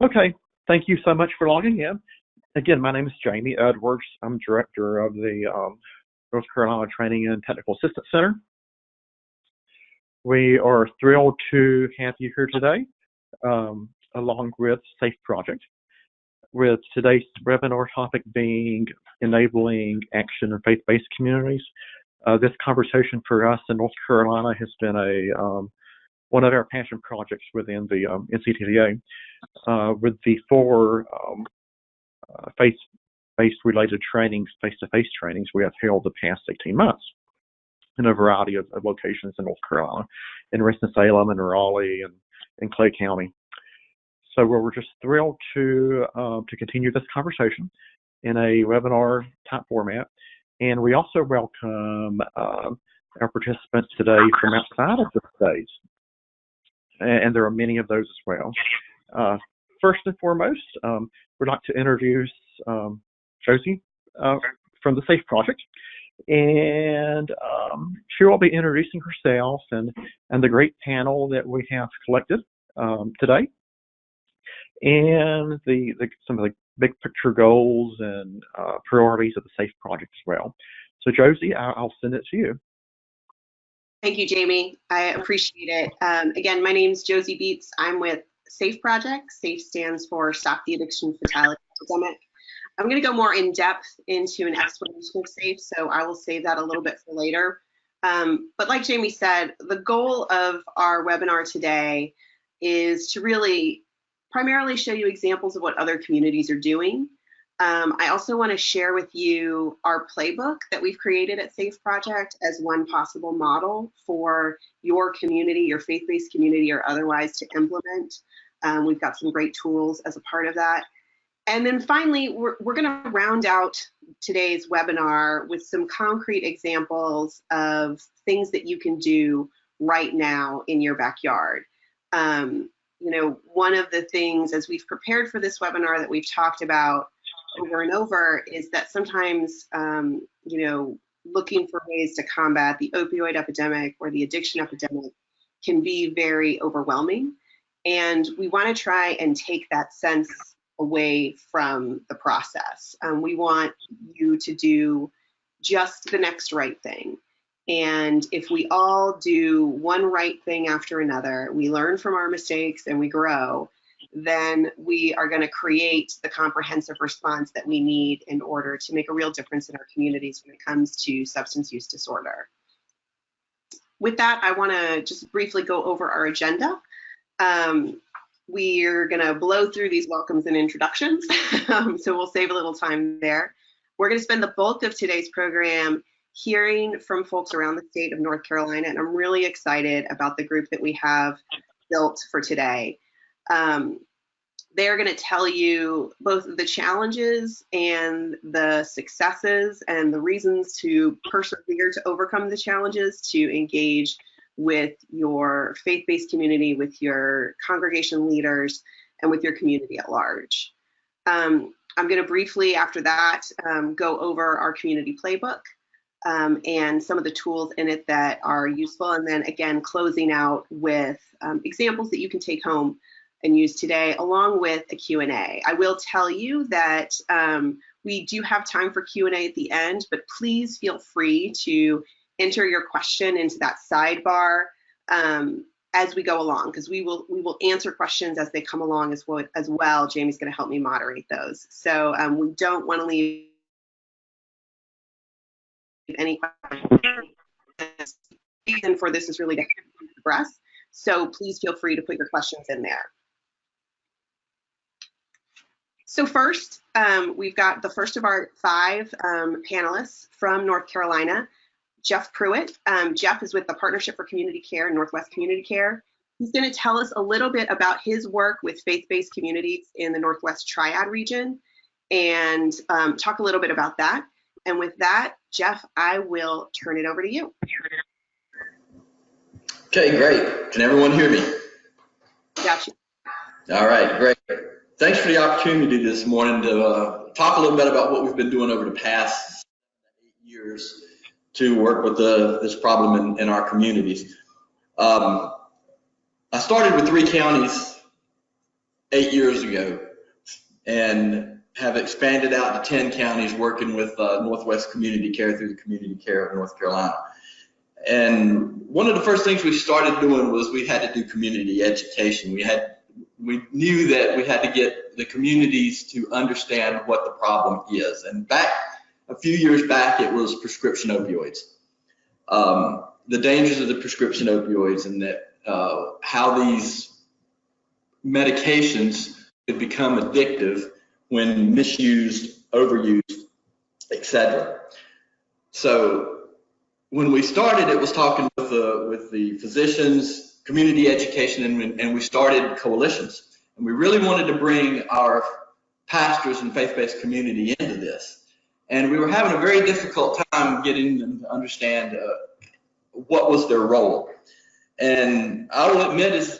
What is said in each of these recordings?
Okay, thank you so much for logging in. Again, my name is Jamie Edwards. I'm director of the North Carolina Training and Technical Assistance Center. We are thrilled to have you here today, along with SAFE Project, with today's webinar topic being enabling action in faith-based communities. This conversation for us in North Carolina has been one of our passion projects within the NCTDA, with the 4 faith-based related trainings, face-to-face trainings we have held the past 18 months in a variety of locations in North Carolina, in Winston-Salem and Raleigh and in Clay County. So we're just thrilled to continue this conversation in a webinar type format. And we also welcome our participants today from outside of the states. And there are many of those as well. First and foremost, we'd like to introduce Josie from the SAFE Project. And she will be introducing herself and the great panel that we have collected today, and some of the big picture goals and priorities of the SAFE Project as well. So Josie, I'll send it to you. Thank you, Jamie. I appreciate it. Again, my name is Josie Beets. I'm with SAFE Project. SAFE stands for Stop the Addiction Fatality Epidemic. I'm going to go more in depth into an explanation of SAFE, so I will save that a little bit for later. But like Jamie said, the goal of our webinar today is to really primarily show you examples of what other communities are doing. I also want to share with you our playbook that we've created at SAFE Project as one possible model for your community, your faith-based community or otherwise, to implement. We've got some great tools as a part of that. And then finally, we're going to round out today's webinar with some concrete examples of things that you can do right now in your backyard. You know, one of the things as we've prepared for this webinar that we've talked about over and over is that sometimes, you know, looking for ways to combat the opioid epidemic or the addiction epidemic can be very overwhelming. And we want to try and take that sense away from the process. We want you to do just the next right thing. And if we all do one right thing after another, we learn from our mistakes and we grow, then we are going to create the comprehensive response that we need in order to make a real difference in our communities when it comes to substance use disorder. With that, I want to just briefly go over our agenda. We're going to blow through these welcomes and introductions, so we'll save a little time there. We're going to spend the bulk of today's program hearing from folks around the state of North Carolina, and I'm really excited about the group that we have built for today. They're going to tell you both the challenges and the successes and the reasons to persevere to overcome the challenges, to engage with your faith-based community, with your congregation leaders, and with your community at large. I'm going to briefly, after that, go over our community playbook and some of the tools in it that are useful, and then again, closing out with examples that you can take home and use today, along with a Q&A. I will tell you that we do have time for Q&A at the end, but please feel free to enter your question into that sidebar as we go along, because we will answer questions as they come along as well. Jamie's going to help me moderate those. So we don't want to leave any questions. The reason for this is really to progress. So please feel free to put your questions in there. So first, we've got the first of our 5 panelists from North Carolina, Jeff Pruitt. Jeff is with the Partnership for Community Care, Northwest Community Care. He's going to tell us a little bit about his work with faith-based communities in the Northwest Triad region and talk a little bit about that. And with that, Jeff, I will turn it over to you. Okay, great. Can everyone hear me? Gotcha. All right, great. Thanks for the opportunity this morning to talk a little bit about what we've been doing over the past 8 years to work with this problem in our communities. I started with 3 counties 8 years ago and have expanded out to 10 counties working with Northwest Community Care through the Community Care of North Carolina. And one of the first things we started doing was we had to do community education. We knew that we had to get the communities to understand what the problem is. And back a few years back, it was prescription opioids. The dangers of the prescription opioids, and that how these medications could become addictive when misused, overused, etc. So when we started, it was talking with the physicians, community education, and we started coalitions. And we really wanted to bring our pastors and faith-based community into this. And we were having a very difficult time getting them to understand what was their role. And I will admit is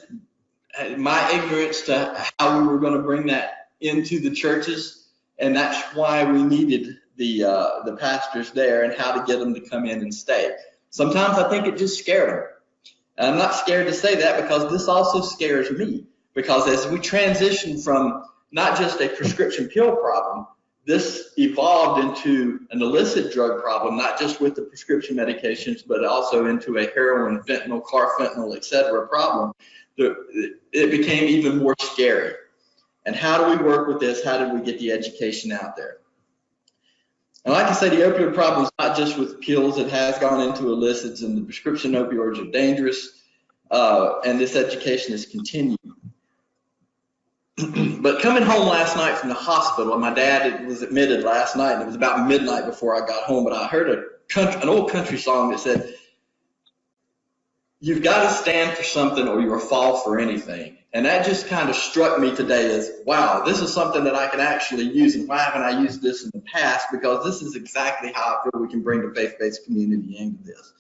my ignorance to how we were going to bring that into the churches, and that's why we needed the pastors there and how to get them to come in and stay. Sometimes I think it just scared them. And I'm not scared to say that, because this also scares me, because as we transition from not just a prescription pill problem, this evolved into an illicit drug problem, not just with the prescription medications, but also into a heroin, fentanyl, carfentanyl, etc. problem. It became even more scary. And how do we work with this? How do we get the education out there? And like I say, the opioid problem is not just with pills. It has gone into illicits, and the prescription opioids are dangerous. And this education is continued. But coming home last night from the hospital, and my dad was admitted last night, and it was about midnight before I got home, but I heard an old country song that said, "You've got to stand for something or you'll fall for anything." And that just kind of struck me today as, wow, this is something that I can actually use, and why haven't I used this in the past? Because this is exactly how I feel we can bring the faith-based community into this.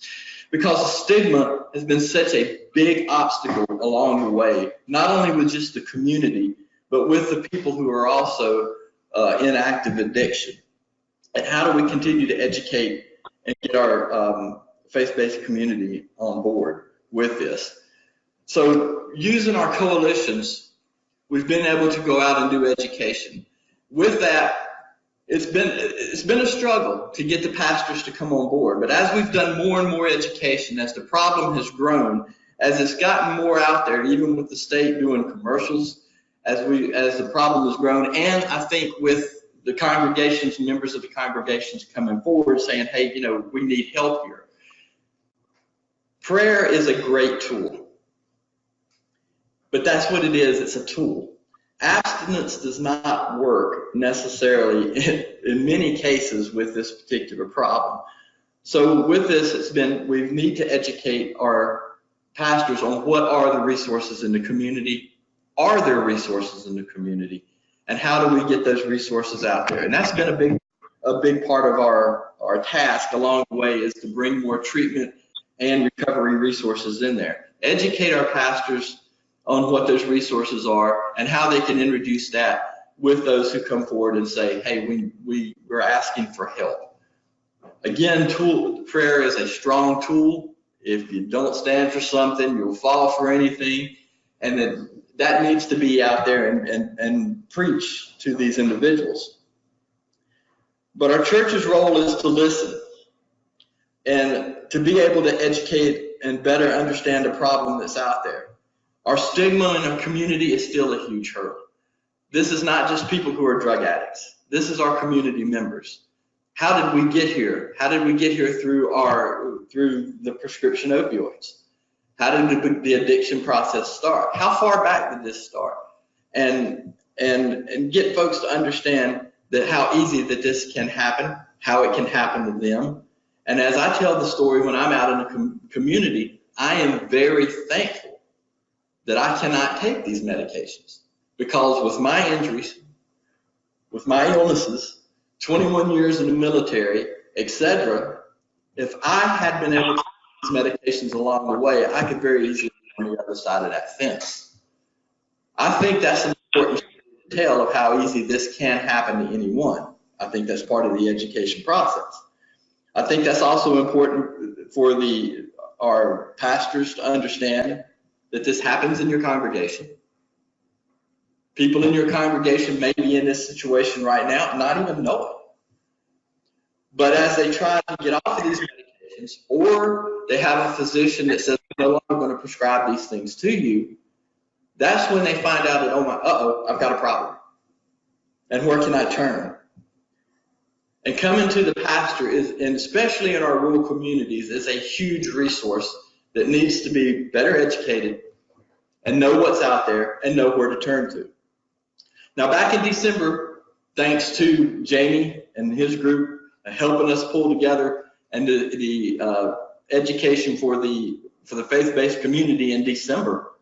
Because the stigma has been such a big obstacle along the way, not only with just the community, but with the people who are also in active addiction. And how do we continue to educate and get our faith-based community on board with this? So using our coalitions, we've been able to go out and do education. With that, it's been a struggle to get the pastors to come on board. But as we've done more and more education, as the problem has grown, as it's gotten more out there, even with the state doing commercials, as the problem has grown, and I think with the congregations, members of the congregations coming forward saying, hey, we need help here. Prayer is a great tool, but that's what it is. It's a tool. Abstinence does not work necessarily in many cases with this particular problem. So with this, we need to educate our pastors on what are the resources in the community. Are there resources in the community, and how do we get those resources out there? And that's been a big part of our task along the way, is to bring more treatment and recovery resources in there. Educate our pastors on what those resources are and how they can introduce that with those who come forward and say, hey, we're asking for help. Again, prayer is a strong tool. If you don't stand for something, you'll fall for anything. And that needs to be out there and preach to these individuals. But our church's role is to listen and to be able to educate and better understand the problem that's out there. Our stigma in our community is still a huge hurdle. This is not just people who are drug addicts. This is our community members. How did we get here? How did we get here through the prescription opioids? How did the addiction process start? How far back did this start? And get folks to understand that how easy that this can happen, how it can happen to them. And as I tell the story when I'm out in the community, I am very thankful that I cannot take these medications, because with my injuries, with my illnesses, 21 years in the military, etc., if I had been able to take these medications along the way, I could very easily be on the other side of that fence. I think that's an important tale of how easy this can happen to anyone. I think that's part of the education process. I think that's also important for our pastors to understand that this happens in your congregation. People in your congregation may be in this situation right now and not even know it. But as they try to get off of these medications, or they have a physician that says, "I'm no longer going to prescribe these things to you," that's when they find out that, I've got a problem. And where can I turn? And coming to the pastor is, and especially in our rural communities, is a huge resource that needs to be better educated and know what's out there and know where to turn to. Now, back in December, thanks to Jamie and his group helping us pull together and the education for the faith-based community in December,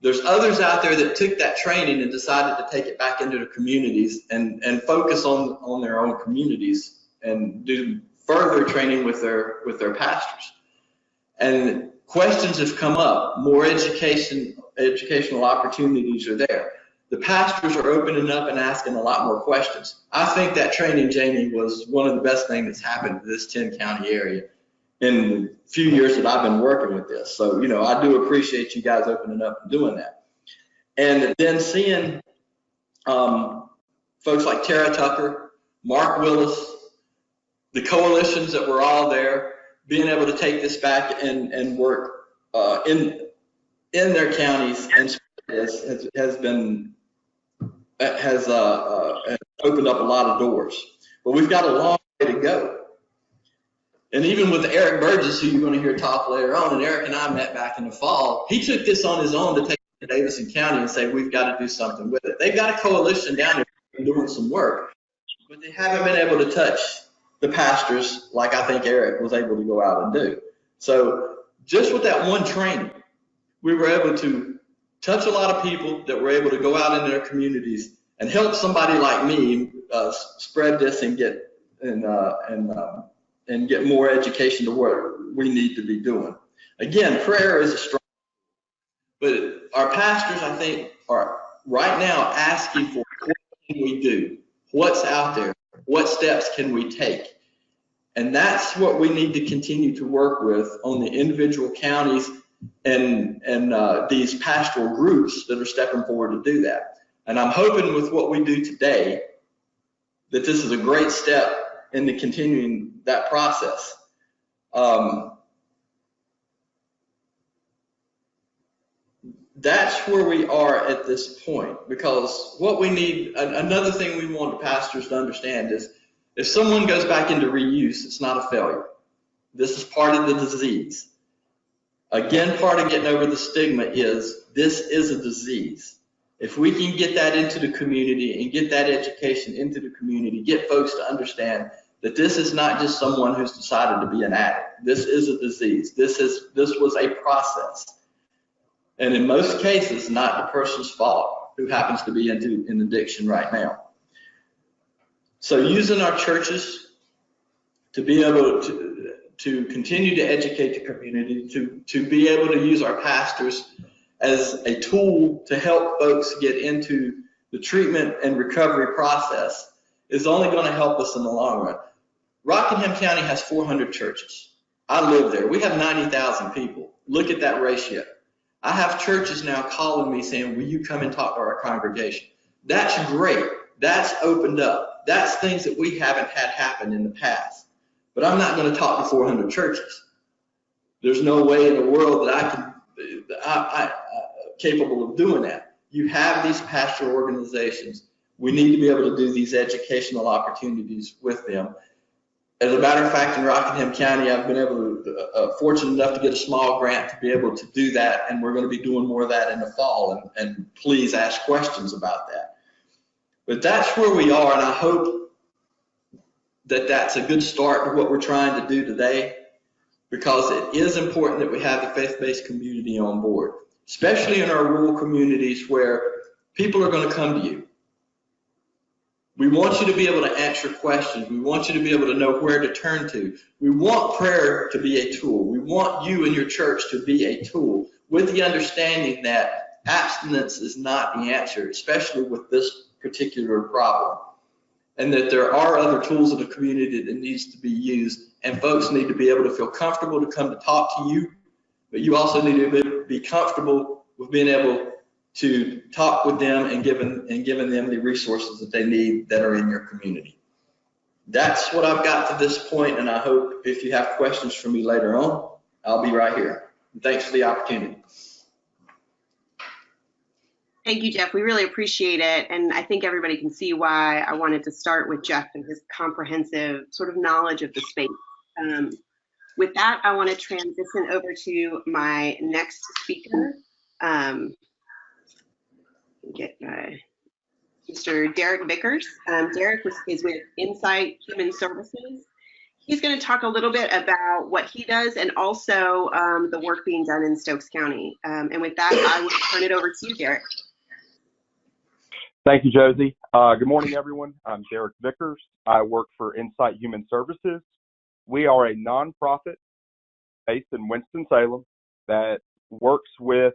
there's others out there that took that training and decided to take it back into the communities and focus on their own communities and do further training with their pastors. And questions have come up. More educational opportunities are there. The pastors are opening up and asking a lot more questions. I think that training, Jamie, was one of the best things that's happened to this 10-county area in the few years that I've been working with this. So, I do appreciate you guys opening up and doing that. And then seeing folks like Tara Tucker, Mark Willis, the coalitions that were all there, being able to take this back and work in their counties and has opened up a lot of doors. But we've got a long way to go. And even with Eric Burgess, who you're going to hear talk later on, and Eric and I met back in the fall, he took this on his own to take it to Davidson County and say, we've got to do something with it. They've got a coalition down there doing some work, but they haven't been able to touch the pastors like I think Eric was able to go out and do. So just with that one training, we were able to touch a lot of people that were able to go out in their communities and help somebody like me spread this and get get more education to what we need to be doing. Again, prayer is a strong, but our pastors, I think, are right now asking for what can we do? What's out there? What steps can we take? And that's what we need to continue to work with on the individual counties and these pastoral groups that are stepping forward to do that. And I'm hoping with what we do today that this is a great step into continuing that process. That's where we are at this point, because what we need, another thing we want the pastors to understand is if someone goes back into reuse, it's not a failure. This is part of the disease. Again, part of getting over the stigma is this is a disease. If we can get that into the community and get that education into the community, get folks to understand that this is not just someone who's decided to be an addict. This is a disease. This was a process. And in most cases, not the person's fault who happens to be in addiction right now. So using our churches to be able to continue to educate the community, to be able to use our pastors as a tool to help folks get into the treatment and recovery process is only going to help us in the long run. Rockingham County has 400 churches. I live there. We have 90,000 people. Look at that ratio. I have churches now calling me saying, will you come and talk to our congregation? That's great. That's opened up. That's things that we haven't had happen in the past. But I'm not going to talk to 400 churches. There's no way in the world that I'm capable of doing that. You have these pastoral organizations. We need to be able to do these educational opportunities with them. As a matter of fact, in Rockingham County, I've been able to, fortunate enough to get a small grant to be able to do that, and we're going to be doing more of that in the fall, and please ask questions about that. But that's where we are, and I hope that that's a good start to what we're trying to do today, because it is important that we have the faith-based community on board, especially in our rural communities where people are going to come to you. We want you to be able to answer questions. We want you to be able to know where to turn to. We want prayer to be a tool. We want you and your church to be a tool, with the understanding that abstinence is not the answer, especially with this particular problem, and that there are other tools in the community that needs to be used, and folks need to be able to feel comfortable to come to talk to you, but you also need to would be comfortable with being able to talk with them and giving them the resources that they need that are in your community. That's what I've got to this point, and I hope if you have questions for me later on, I'll be right here. And thanks for the opportunity. Thank you, Jeff. We really appreciate it. And I think everybody can see why I wanted to start with Jeff and his comprehensive sort of knowledge of the space. With that, I want to transition over to my next speaker. Get Mr. Derek Vickers. Derek is with Insight Human Services. He's going to talk a little bit about what he does and also the work being done in Stokes County. And with that, I will turn it over to you, Derek. Thank you, Josie. Good morning, everyone. I'm Derek Vickers. I work for Insight Human Services. We are a nonprofit based in Winston-Salem that works with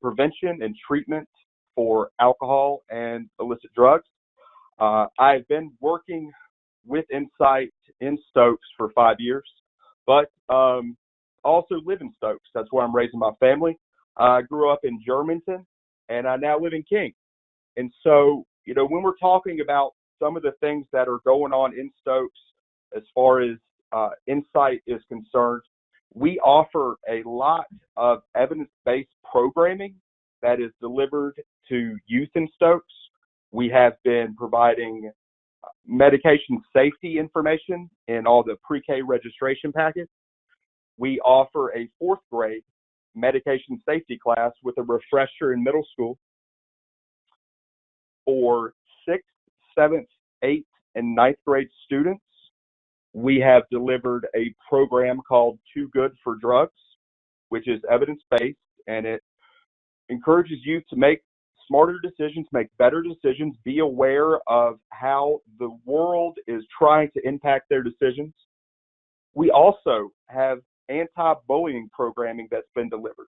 prevention and treatment for alcohol and illicit drugs. I've been working with Insight in Stokes for 5 years, but also live in Stokes. That's where I'm raising my family. I grew up in Germantown, and I now live in King. And so, you know, when we're talking about some of the things that are going on in Stokes as far as Insight is concerned, we offer a lot of evidence-based programming that is delivered to youth in Stokes. We have been providing medication safety information in all the pre-K registration packets. We offer a 4th grade medication safety class with a refresher in middle school. For 6th, 7th, 8th, and 9th grade students, we have delivered a program called Too Good for Drugs, which is evidence-based, and it encourages you to make smarter decisions, make better decisions, be aware of how the world is trying to impact their decisions. We also have anti-bullying programming that's been delivered.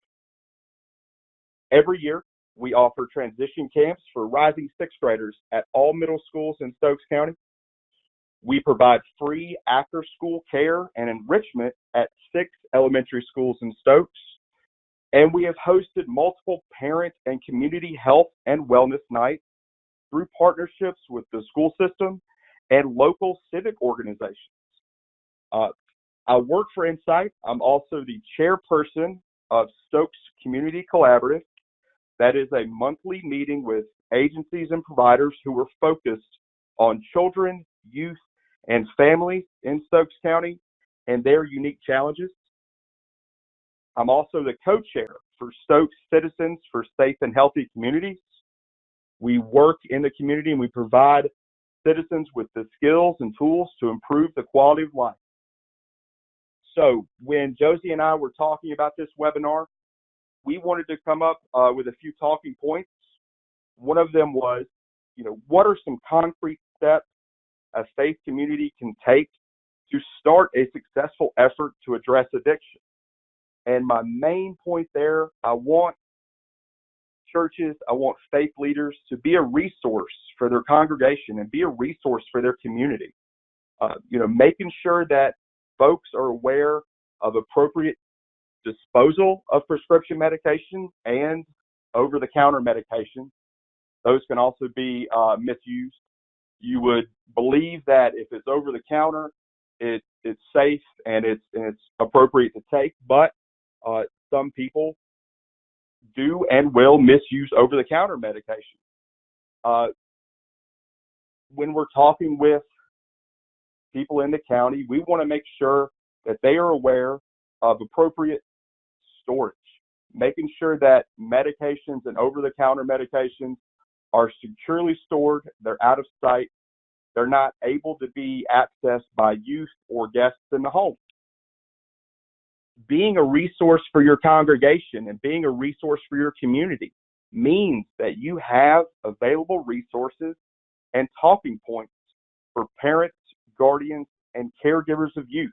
Every year, we offer transition camps for rising 6th graders at all middle schools in Stokes County. We provide free after-school care and enrichment at 6 elementary schools in Stokes. And we have hosted multiple parent and community health and wellness nights through partnerships with the school system and local civic organizations. I work for Insight. I'm also the chairperson of Stokes Community Collaborative. That is a monthly meeting with agencies and providers who are focused on children, youth, and families in Stokes County and their unique challenges. I'm also the co-chair for Stokes Citizens for Safe and Healthy Communities. We work in the community and we provide citizens with the skills and tools to improve the quality of life. So when Josie and I were talking about this webinar, we wanted to come up with a few talking points. One of them was, you know, what are some concrete steps a faith community can take to start a successful effort to address addiction? And my main point there, I want churches, I want faith leaders to be a resource for their congregation and be a resource for their community. You know, making sure that folks are aware of appropriate disposal of prescription medication and over-the-counter medication. Those can also be misused. You would believe that if it's over-the-counter, it's safe and it's appropriate to take, but some people do and will misuse over-the-counter medication. When we're talking with people in the county, we want to make sure that they are aware of appropriate storage, making sure that medications and over-the-counter medications are securely stored, they're out of sight, they're not able to be accessed by youth or guests in the home. Being a resource for your congregation and being a resource for your community means that you have available resources and talking points for parents, guardians, and caregivers of youth.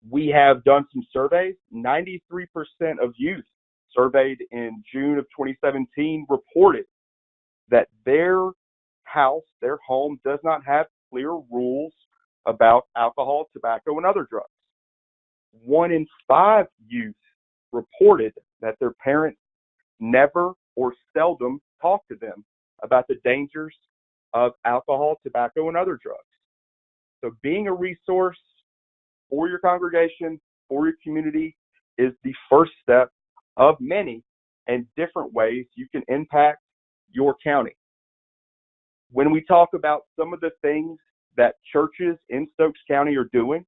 We have done some surveys. 93% of youth surveyed in June of 2017 reported that their house, their home, does not have clear rules about alcohol, tobacco, and other drugs. 1 in 5 youth reported that their parents never or seldom talk to them about the dangers of alcohol, tobacco, and other drugs. So being a resource for your congregation, for your community, is the first step of many and different ways you can impact your county. When we talk about some of the things that churches in Stokes County are doing,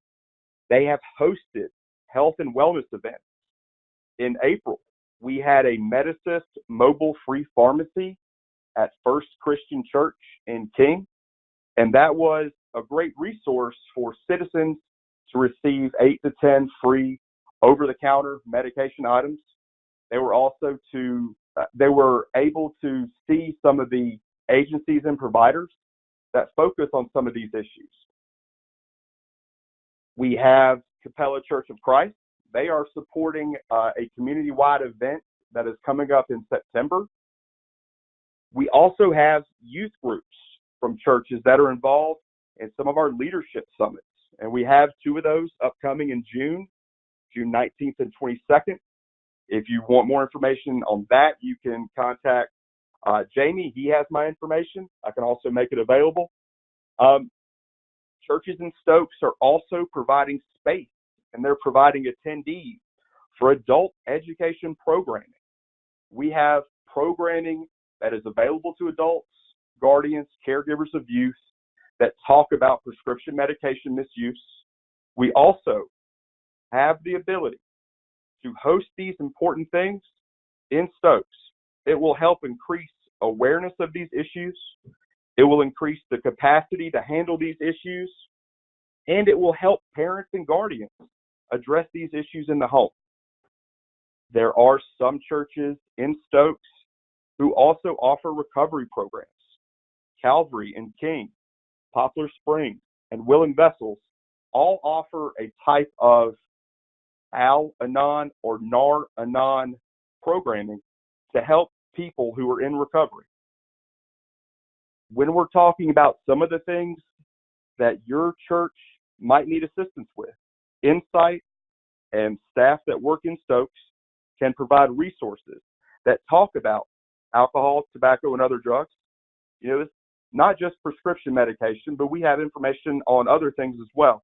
they have hosted health and wellness events. In April, we had a Medicist mobile free pharmacy at First Christian Church in King, and that was a great resource for citizens to receive 8 to 10 free over-the-counter medication items. They were also they were able to see some of the agencies and providers that focus on some of these issues. We have Capella Church of Christ. They are supporting a community-wide event that is coming up in September. We also have youth groups from churches that are involved in some of our leadership summits. And we have 2 of those upcoming in June 19th and 22nd. If you want more information on that, you can contact Jamie. He has my information. I can also make it available. Churches in Stokes are also providing space, and they're providing attendees for adult education programming. We have programming that is available to adults, guardians, caregivers of youth that talk about prescription medication misuse. We also have the ability to host these important things in Stokes. It will help increase awareness of these issues. It will increase the capacity to handle these issues, and it will help parents and guardians address these issues in the home. There are some churches in Stokes who also offer recovery programs. Calvary and King, Poplar Springs, and Willing Vessels all offer a type of Al-Anon or Nar-Anon programming to help people who are in recovery. When we're talking about some of the things that your church might need assistance with, Insight and staff that work in Stokes can provide resources that talk about alcohol, tobacco, and other drugs. You know, it's not just prescription medication, but we have information on other things as well.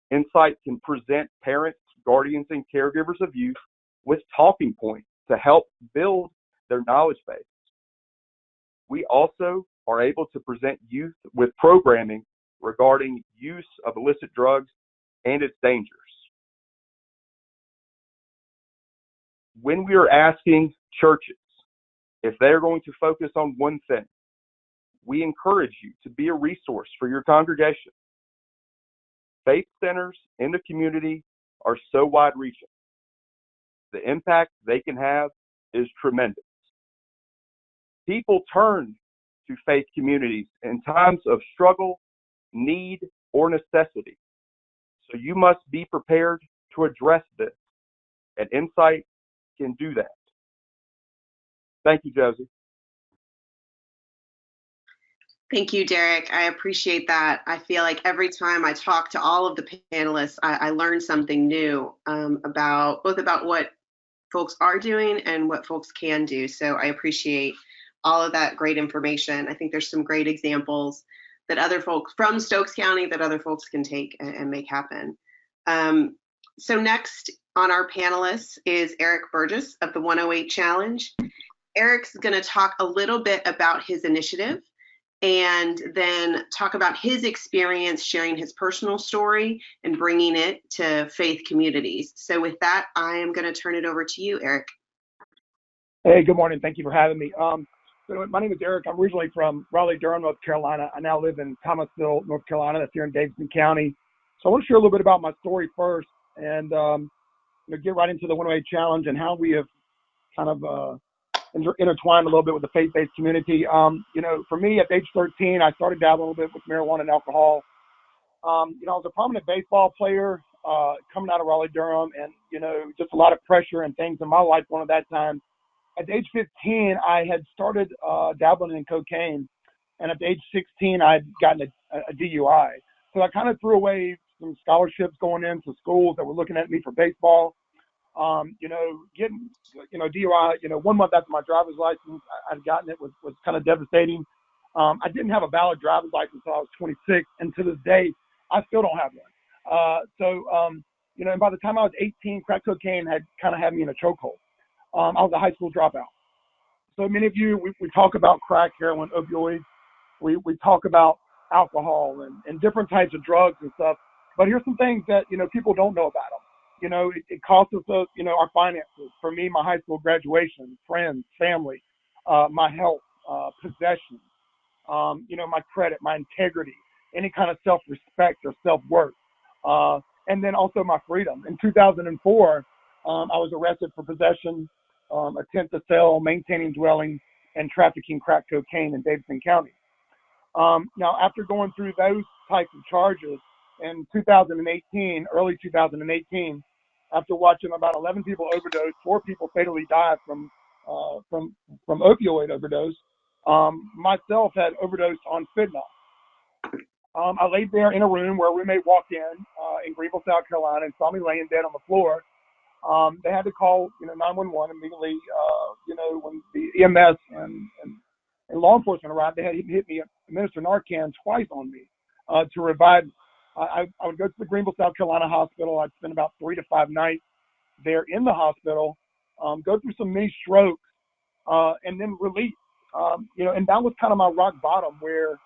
Insight can present parents, guardians, and caregivers of youth with talking points to help build their knowledge base. We also are able to present youth with programming regarding use of illicit drugs and its dangers. When we are asking churches if they're going to focus on one thing, we encourage you to be a resource for your congregation. Faith centers in the community are so wide-reaching. The impact they can have is tremendous. People turn to faith communities in times of struggle, need, or necessity. So you must be prepared to address this, and Insight can do that. Thank you, Josie. Thank you, Derek. I appreciate that. I feel like every time I talk to all of the panelists, I learn something new about what folks are doing and what folks can do. So I appreciate all of that great information. I think there's some great examples that other folks from Stokes County that other folks can take and make happen. So next on our panelists is Eric Burgess of the 108 Challenge. Eric's going to talk a little bit about his initiative and then talk about his experience sharing his personal story and bringing it to faith communities. So with that, I am going to turn it over to you, Eric. Hey, good morning. Thank you for having me. So my name is Eric. I'm originally from Raleigh-Durham, North Carolina. I now live in Thomasville, North Carolina. That's here in Davidson County. So I want to share a little bit about my story first and get right into the 108 Challenge and how we have kind of intertwined a little bit with the faith-based community. For me, at age 13, I started dabbling a little bit with marijuana and alcohol. I was a prominent baseball player coming out of Raleigh-Durham, and, just a lot of pressure and things in my life going at that time. At age 15, I had started dabbling in cocaine, and at age 16, I had gotten a DUI. So I kind of threw away some scholarships going into schools that were looking at me for baseball. Getting, DUI, 1 month after my driver's license, I'd gotten it was kind of devastating. I didn't have a valid driver's license until I was 26, and to this day, I still don't have one. And by the time I was 18, crack cocaine had kind of had me in a chokehold. I was a high school dropout. So many of you, we talk about crack, heroin, opioids. We talk about alcohol and different types of drugs and stuff. But here's some things that, people don't know about them. It costs us, our finances. For me, my high school graduation, friends, family, my health, possessions, my credit, my integrity, any kind of self-respect or self-worth. And then also my freedom. In 2004, I was arrested for possession, attempt to sell, maintaining dwelling, and trafficking crack cocaine in Davidson County. Now, after going through those types of charges in 2018, early 2018, after watching about 11 people overdose, 4 people fatally died from opioid overdose, myself had overdosed on fentanyl. I laid there in a room where a roommate walked in Greenville, South Carolina, and saw me laying dead on the floor. They had to call, 911 immediately. When the EMS and law enforcement arrived, they had hit me, administer Narcan twice on me to revive me. I would go to the Greenville, South Carolina hospital. I'd spend about 3 to 5 nights there in the hospital, go through some mini strokes, and then release. And that was kind of my rock bottom where,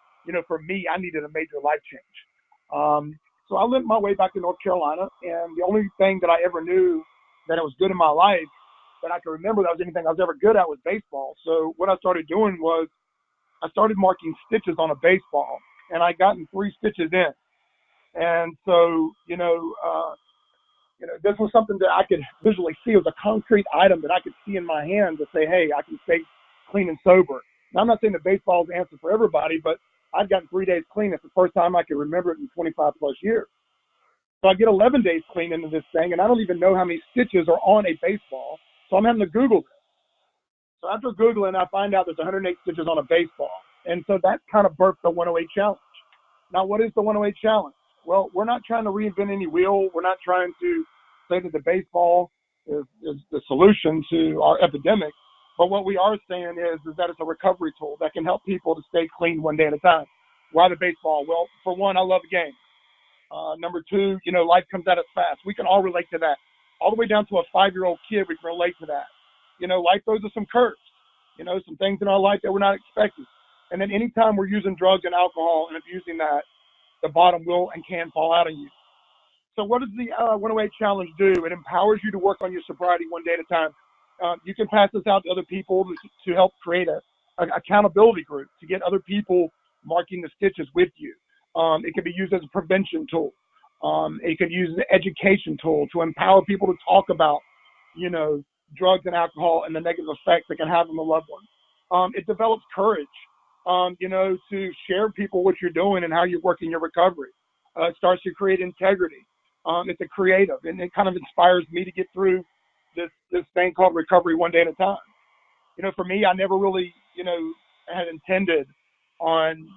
for me, I needed a major life change. So I limped my way back to North Carolina, and the only thing that I ever knew that it was good in my life that I could remember that was anything I was ever good at was baseball. So what I started doing was I started marking stitches on a baseball, and I gotten 3 stitches in. And so, this was something that I could visually see. It was a concrete item that I could see in my hand to say, hey, I can stay clean and sober. Now, I'm not saying that baseball is the answer for everybody, but I've gotten 3 days clean. It's the first time I can remember it in 25 plus years. So I get 11 days clean into this thing, and I don't even know how many stitches are on a baseball. So I'm having to Google this. So after Googling, I find out there's 108 stitches on a baseball. And so that kind of birthed the 108 challenge. Now, what is the 108 challenge? Well, we're not trying to reinvent any wheel. We're not trying to say that the baseball is the solution to our epidemic. But what we are saying is that it's a recovery tool that can help people to stay clean one day at a time. Why the baseball? Well, for one, I love the game. Number 2, life comes at us fast. We can all relate to that. All the way down to a 5-year-old kid, we can relate to that. Life throws us some curves, some things in our life that we're not expecting. And then anytime we're using drugs and alcohol and abusing that, the bottom will and can fall out on you. So what does the 108 challenge do? It empowers you to work on your sobriety one day at a time. You can pass this out to other people to help create an accountability group, to get other people marking the stitches with you. It can be used as a prevention tool. It could be used as an education tool to empower people to talk about, drugs and alcohol and the negative effects it can have on the loved one. It develops courage, to share people what you're doing and how you're working your recovery. It starts to create integrity. It's a creative, and it kind of inspires me to get through this thing called recovery one day at a time. For me, I never really, had intended on,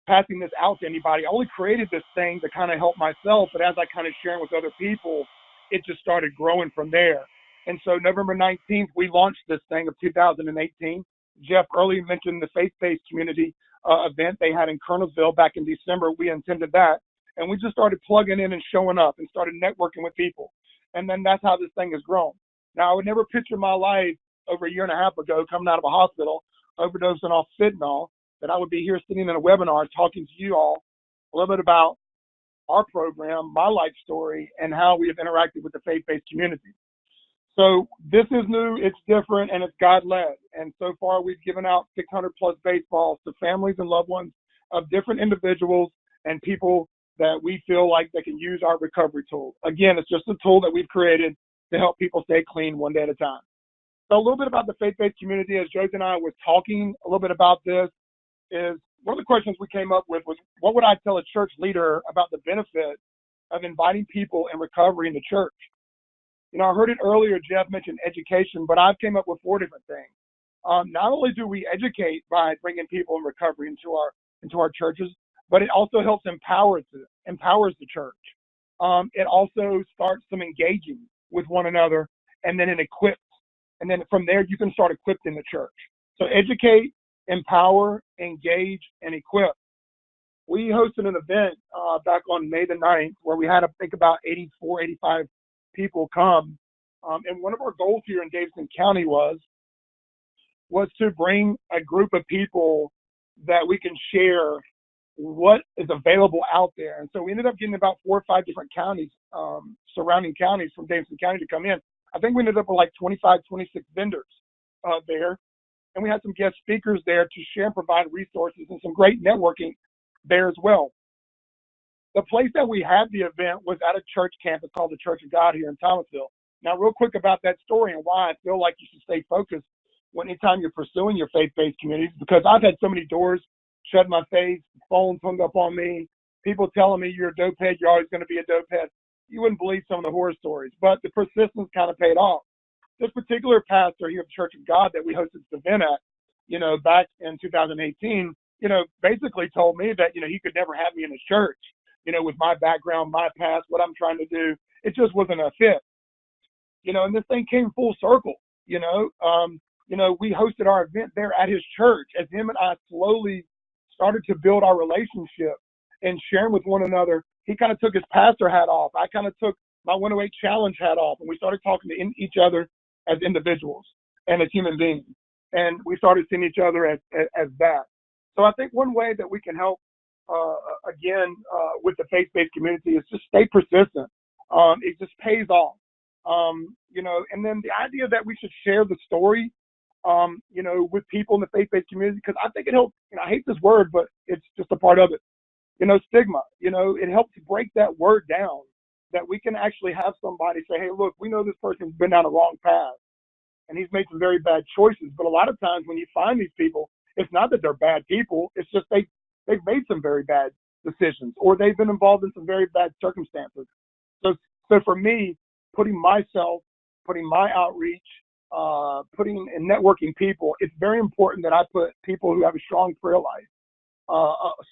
passing this out to anybody. I only created this thing to kind of help myself, but as I kind of sharing with other people, it just started growing from there. And so November 19th, we launched this thing of 2018. Jeff earlier mentioned the faith-based community event they had in Kernersville back in December. We attended that, and we just started plugging in and showing up and started networking with people. And then that's how this thing has grown. Now, I would never picture my life over a year and a half ago coming out of a hospital, overdosing off fentanyl, that I would be here sitting in a webinar talking to you all a little bit about our program, my life story, and how we have interacted with the faith-based community. So this is new, it's different, and it's God-led. And so far, we've given out 600 plus baseballs to families and loved ones of different individuals and people that we feel like they can use our recovery tool. Again, it's just a tool that we've created to help people stay clean one day at a time. So a little bit about the faith-based community, as Josie and I were talking a little bit about this, is one of the questions we came up with was, what would I tell a church leader about the benefit of inviting people in recovery into church? I heard it earlier, Jeff mentioned education, but I've came up with 4 different things. Not only do we educate by bringing people in recovery into our churches, but it also helps empowers the church. it also starts some engaging with one another, and then it equips. And then from there, you can start equipping the church. So educate, empower, engage, and equip. We hosted an event back on May the 9th where we had, I think, about 84, 85 people come. And one of our goals here in Davidson County was to bring a group of people that we can share what is available out there. And so we ended up getting about 4 or 5 different counties, surrounding counties from Davidson County to come in. I think we ended up with like 25, 26 vendors there. And we had some guest speakers there to share and provide resources and some great networking there as well. The place that we had the event was at a church campus called the Church of God here in Thomasville. Now, real quick about that story and why I feel like you should stay focused anytime you're pursuing your faith-based communities, because I've had so many doors shut in my face, phones hung up on me, people telling me you're a dope head, you're always going to be a dope head. You wouldn't believe some of the horror stories, but the persistence kind of paid off. This particular pastor here at the Church of God that we hosted this event at, back in 2018, basically told me that, he could never have me in his church, with my background, my past, what I'm trying to do. It just wasn't a fit, and this thing came full circle, we hosted our event there at his church as him and I slowly started to build our relationship and sharing with one another. He kind of took his pastor hat off. I kind of took my 108 challenge hat off, and we started talking to each other as individuals and as human beings. And we started seeing each other as that. So I think one way that we can help, with the faith-based community is just stay persistent. It just pays off. And then the idea that we should share the story, with people in the faith-based community, because I think it helps, I hate this word, but it's just a part of it. Stigma, it helps break that word down, that we can actually have somebody say, hey, look, we know this person's been down a wrong path and he's made some very bad choices. But a lot of times when you find these people, it's not that they're bad people. It's just they've made some very bad decisions, or they've been involved in some very bad circumstances. So for me, putting my outreach, putting and networking people, it's very important that I put people who have a strong prayer life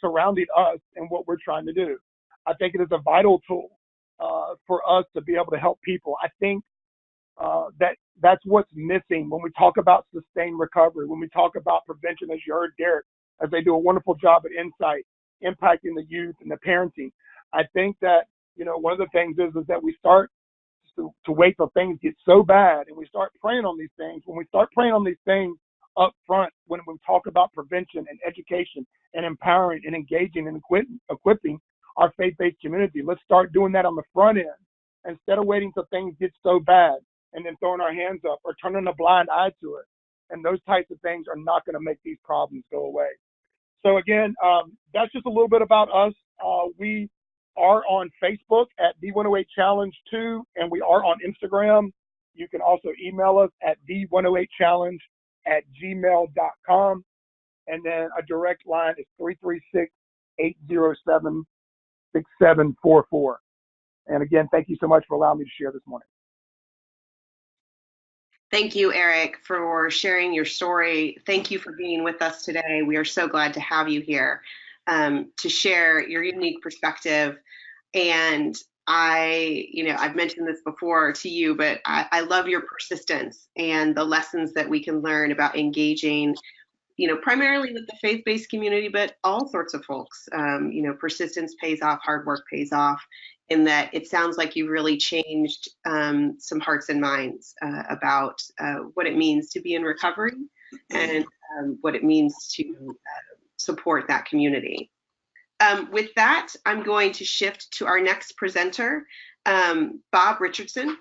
surrounding us and what we're trying to do. I think it is a vital tool for us to be able to help people. I think that's what's missing when we talk about sustained recovery, when we talk about prevention, as you heard Derek, as they do a wonderful job at Insight, impacting the youth and the parenting. I think that, one of the things is that we start to wait till things get so bad and we start praying on these things. When we start praying on these things up front, when we talk about prevention and education and empowering and engaging and equipping our faith-based community, let's start doing that on the front end instead of waiting till things get so bad and then throwing our hands up or turning a blind eye to it. And those types of things are not going to make these problems go away. So again, that's just a little bit about us. We are on Facebook at D108 Challenge 2, and we are on Instagram. You can also email us at D108challenge@gmail.com. And then a direct line is 336-807-6744. And again, thank you so much for allowing me to share this morning. Thank you, Eric, for sharing your story. Thank you for being with us today. We are so glad to have you here to share your unique perspective. And I've mentioned this before to you, but I love your persistence and the lessons that we can learn about engaging, primarily with the faith-based community, but all sorts of folks. Persistence pays off, hard work pays off, in that it sounds like you really changed some hearts and minds about what it means to be in recovery and what it means to support that community. With that, I'm going to shift to our next presenter, Bob Richardson.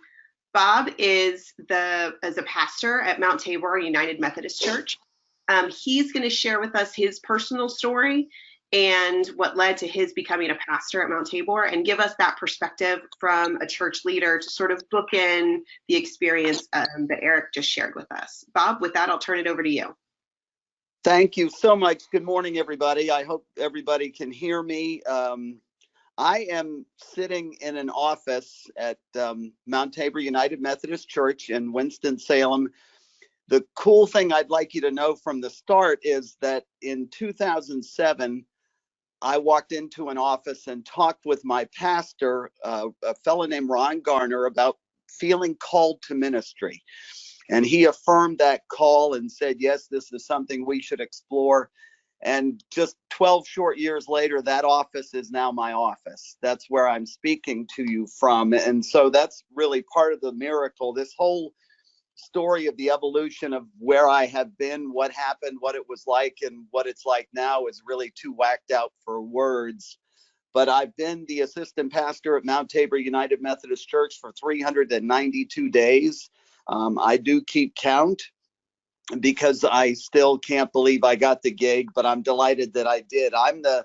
Bob is a pastor at Mount Tabor United Methodist Church. He's going to share with us his personal story and what led to his becoming a pastor at Mount Tabor, and give us that perspective from a church leader to sort of bookend the experience that Eric just shared with us. Bob, with that, I'll turn it over to you. Thank you so much. Good morning, everybody. I hope everybody can hear me. I am sitting in an office at Mount Tabor United Methodist Church in Winston-Salem. The cool thing I'd like you to know from the start is that in 2007, I walked into an office and talked with my pastor, a fellow named Ron Garner, about feeling called to ministry. And he affirmed that call and said, yes, this is something we should explore. And just 12 short years later, that office is now my office. That's where I'm speaking to you from. And so that's really part of the miracle. This whole story of the evolution of where I have been, what happened, what it was like, and what it's like now is really too whacked out for words. But I've been the assistant pastor at Mount Tabor United Methodist Church for 392 days. I do keep count because I still can't believe I got the gig, but I'm delighted that I did. I'm the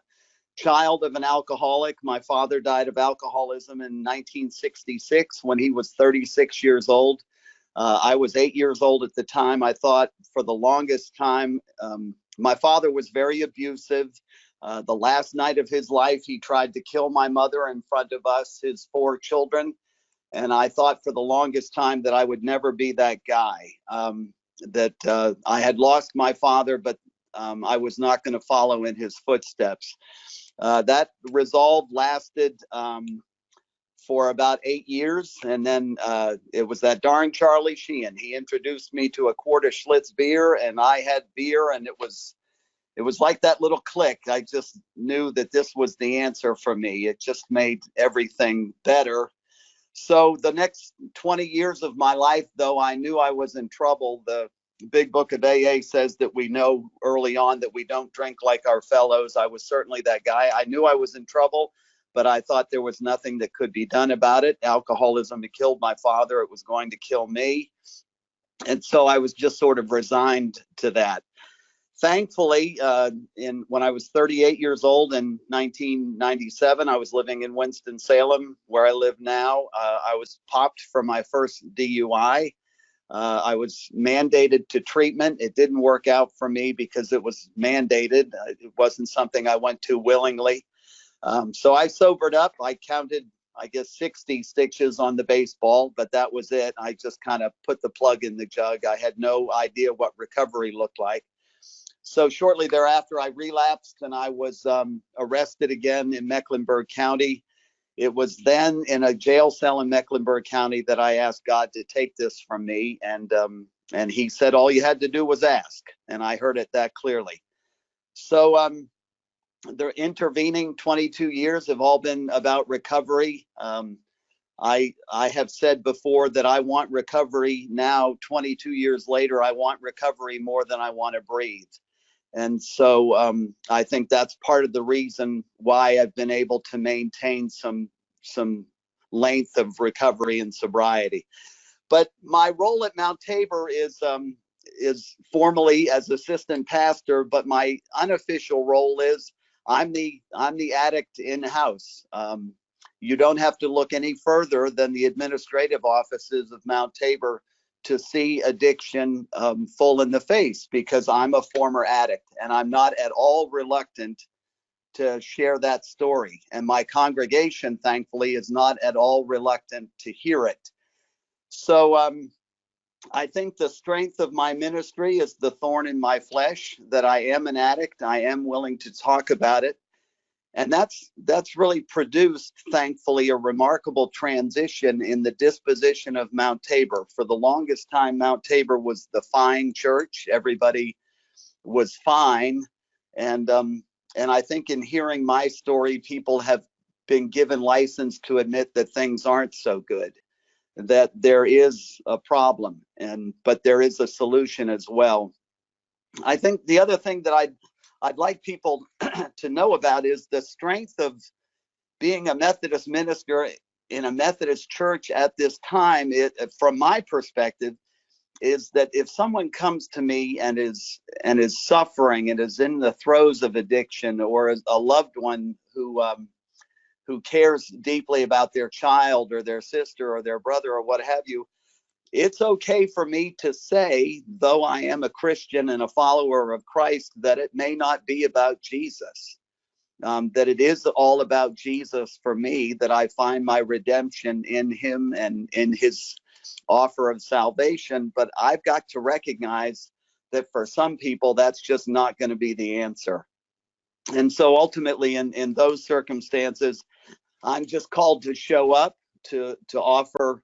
child of an alcoholic. My father died of alcoholism in 1966 when he was 36 years old. I was 8 years old at the time. I thought for the longest time, my father was very abusive. The last night of his life, he tried to kill my mother in front of us, his 4 children. And I thought for the longest time that I would never be that guy, that I had lost my father, but I was not going to follow in his footsteps. That resolve lasted for about 8 years. And then it was that darn Charlie Sheehan. He introduced me to a quart of Schlitz beer, and I had beer, and it was like that little click. I just knew that this was the answer for me. It just made everything better. So the next 20 years of my life, though I knew I was in trouble, the big book of AA says that we know early on that we don't drink like our fellows. I was certainly that guy. I knew I was in trouble, but I thought there was nothing that could be done about it. Alcoholism had killed my father. It was going to kill me. And so I was just sort of resigned to that. Thankfully, when I was 38 years old in 1997, I was living in Winston-Salem, where I live now. I was popped for my first DUI. I was mandated to treatment. It didn't work out for me because it was mandated. It wasn't something I went to willingly. So I sobered up. I counted, I guess, 60 stitches on the baseball, but that was it. I just kind of put the plug in the jug. I had no idea what recovery looked like. So shortly thereafter, I relapsed and I was arrested again in Mecklenburg County. It was then in a jail cell in Mecklenburg County that I asked God to take this from me. And he said, all you had to do was ask. And I heard it that clearly. So the intervening 22 years have all been about recovery. I have said before that I want recovery now, 22 years later. I want recovery more than I want to breathe. And so I think that's part of the reason why I've been able to maintain some length of recovery and sobriety. But my role at Mount Tabor is formally as assistant pastor, but my unofficial role is I'm the addict in-house. You don't have to look any further than the administrative offices of Mount Tabor to see addiction full in the face, because I'm a former addict and I'm not at all reluctant to share that story. And my congregation, thankfully, is not at all reluctant to hear it. So I think the strength of my ministry is the thorn in my flesh, that I am an addict. I am willing to talk about it. And that's really produced, thankfully, a remarkable transition in the disposition of Mount Tabor. For the longest time, Mount Tabor was the fine church. Everybody was fine. And I think in hearing my story, people have been given license to admit that things aren't so good, that there is a problem, but there is a solution as well. I think the other thing that I'd like people to know about is the strength of being a Methodist minister in a Methodist church at this time. From my perspective, is that if someone comes to me and is suffering and is in the throes of addiction, or a loved one who cares deeply about their child or their sister or their brother or what have you, it's okay for me to say, though I am a Christian and a follower of Christ, that it may not be about Jesus, that it is all about Jesus for me, that I find my redemption in him and in his offer of salvation. But I've got to recognize that for some people, that's just not going to be the answer. And so ultimately in those circumstances, I'm just called to show up, to offer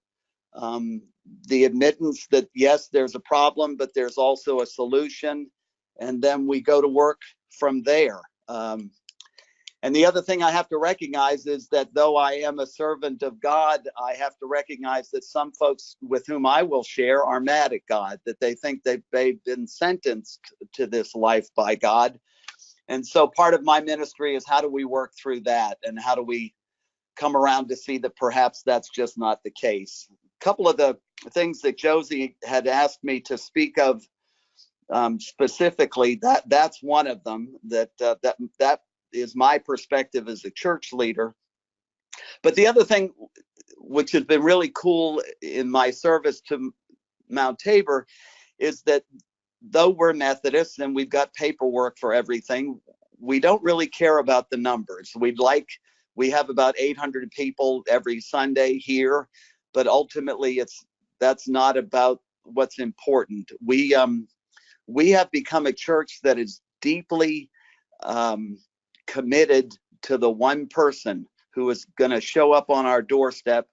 the admittance that yes, there's a problem, but there's also a solution. And then we go to work from there. And the other thing I have to recognize is that though I am a servant of God, I have to recognize that some folks with whom I will share are mad at God, that they think they've been sentenced to this life by God. And so part of my ministry is how do we work through that, and how do we come around to see that perhaps that's just not the case. A couple of the things that Josie had asked me to speak of specifically, that's one of them, that is my perspective as a church leader. But the other thing, which has been really cool in my service to Mount Tabor, is that though we're Methodists and we've got paperwork for everything, we don't really care about the numbers. We have about 800 people every Sunday here, but ultimately that's not about what's important. We have become a church that is deeply committed to the one person who is going to show up on our doorstep,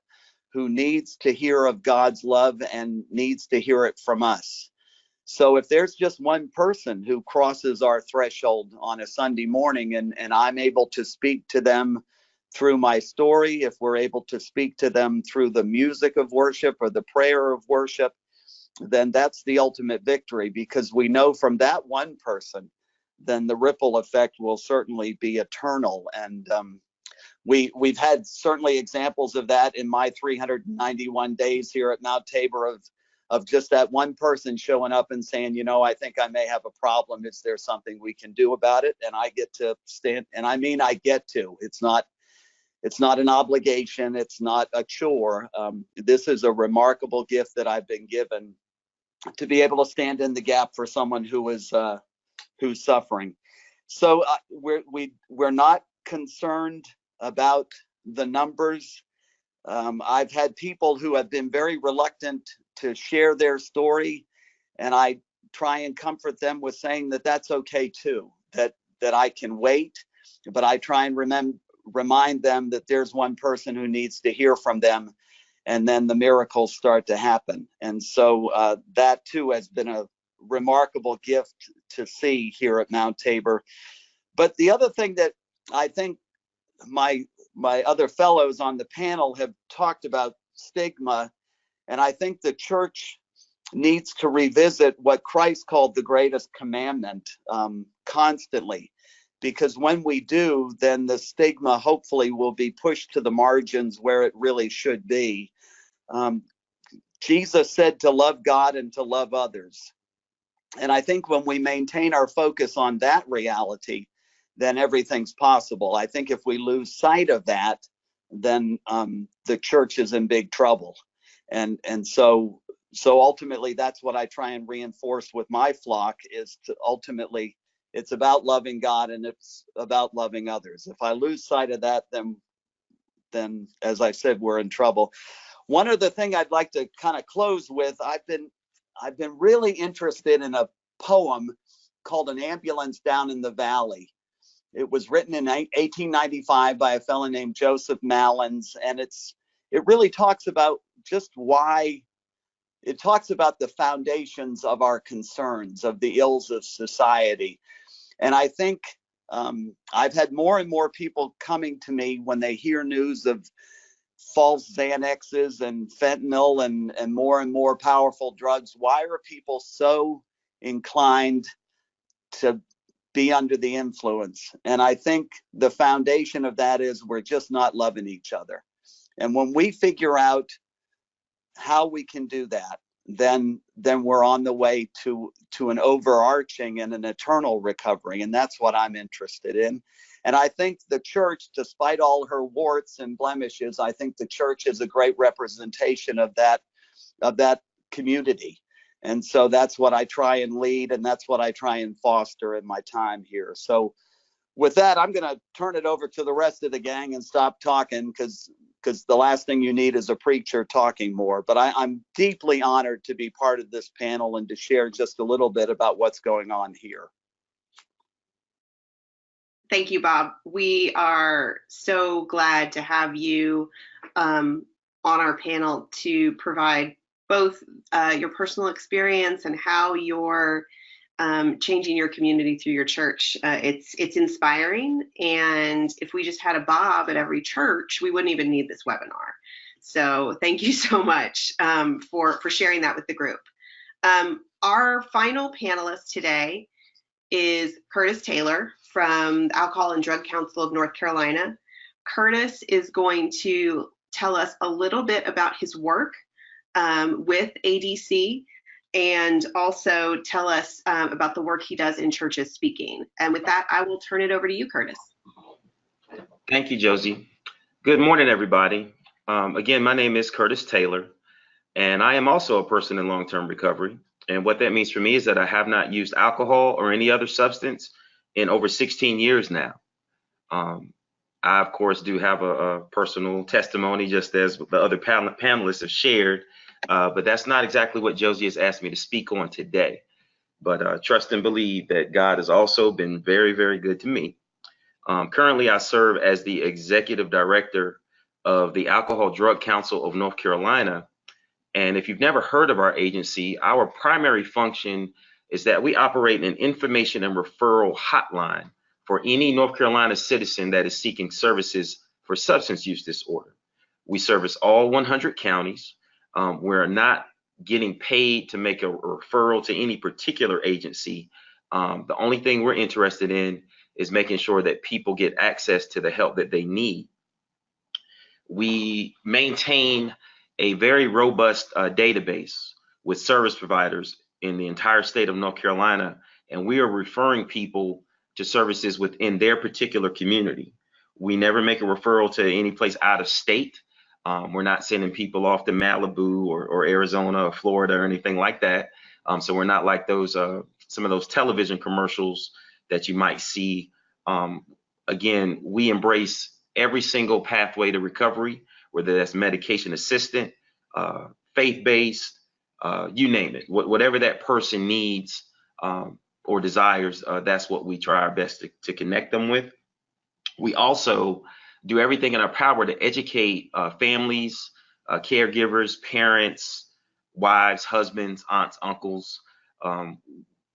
who needs to hear of God's love and needs to hear it from us. So if there's just one person who crosses our threshold on a Sunday morning, and I'm able to speak to them through my story, if we're able to speak to them through the music of worship or the prayer of worship, then that's the ultimate victory, because we know from that one person, then the ripple effect will certainly be eternal. And we've had certainly examples of that in my 391 days here at Mount Tabor, of just that one person showing up and saying, I think I may have a problem. Is there something we can do about it? And I get to stand, and I mean, I get to. It's not an obligation. It's not a chore. This is a remarkable gift that I've been given, to be able to stand in the gap for someone who's suffering. So we're not concerned about the numbers. I've had people who have been very reluctant to share their story, and I try and comfort them with saying that that's okay too, that I can wait, but I try and remind them that there's one person who needs to hear from them, and then the miracles start to happen. And so that too has been a remarkable gift to see here at Mount Tabor. But the other thing that I think my other fellows on the panel have talked about, stigma, and I think the church needs to revisit what Christ called the greatest commandment constantly, because when we do, then the stigma hopefully will be pushed to the margins where it really should be. Jesus said to love God and to love others. And I think when we maintain our focus on that reality, then everything's possible. I think if we lose sight of that, then the church is in big trouble. And so ultimately, that's what I try and reinforce with my flock, is to ultimately, it's about loving God and it's about loving others. If I lose sight of that, then as I said, we're in trouble. One other thing I'd like to kind of close with, I've been really interested in a poem called An Ambulance Down in the Valley. It was written in 1895 by a fellow named Joseph Malins, and it really talks about just why, it talks about the foundations of our concerns, of the ills of society. And I think I've had more and more people coming to me when they hear news of false Xanaxes and fentanyl and more powerful drugs. Why are people so inclined to be under the influence? And I think the foundation of that is we're just not loving each other. And when we figure out how we can do that, then we're on the way to an overarching and an eternal recovery. And that's what I'm interested in. And I think the church, despite all her warts and blemishes, I think the church is a great representation of that community. And so that's what I try and lead, and that's what I try and foster in my time here. So with that, I'm going to turn it over to the rest of the gang and stop talking, because the last thing you need is a preacher talking more. But I'm deeply honored to be part of this panel and to share just a little bit about what's going on here. Thank you, Bob. We are so glad to have you on our panel to provide both your personal experience and how you're changing your community through your church. It's inspiring, and if we just had a Bob at every church, we wouldn't even need this webinar. So thank you so much for sharing that with the group. Our final panelist today is Curtis Taylor from the Alcohol and Drug Council of North Carolina. Curtis is going to tell us a little bit about his work with ADC, and also tell us about the work he does in churches speaking. And with that, I will turn it over to you, Curtis. Thank you, Josie. Good morning, everybody. Again, my name is Curtis Taylor, and I am also a person in long-term recovery. And what that means for me is that I have not used alcohol or any other substance in over 16 years now. I, of course, do have a personal testimony, just as the other panelists have shared, but that's not exactly what Josie has asked me to speak on today. But trust and believe that God has also been very, very good to me. Currently, I serve as the executive director of the Alcohol Drug Council of North Carolina. And if you've never heard of our agency, our primary function is that we operate an information and referral hotline for any North Carolina citizen that is seeking services for substance use disorder. We service all 100 counties. We're not getting paid to make a referral to any particular agency. The only thing we're interested in is making sure that people get access to the help that they need. We maintain a very robust database with service providers in the entire state of North Carolina, and we are referring people to services within their particular community. We never make a referral to any place out of state. We're not sending people off to Malibu or Arizona or Florida or anything like that. So we're not like those some of those television commercials that you might see. Again, we embrace every single pathway to recovery, whether that's medication assistant, faith-based, you name it. Whatever that person needs or desires, that's what we try our best to connect them with. We also do everything in our power to educate families, caregivers, parents, wives, husbands, aunts, uncles.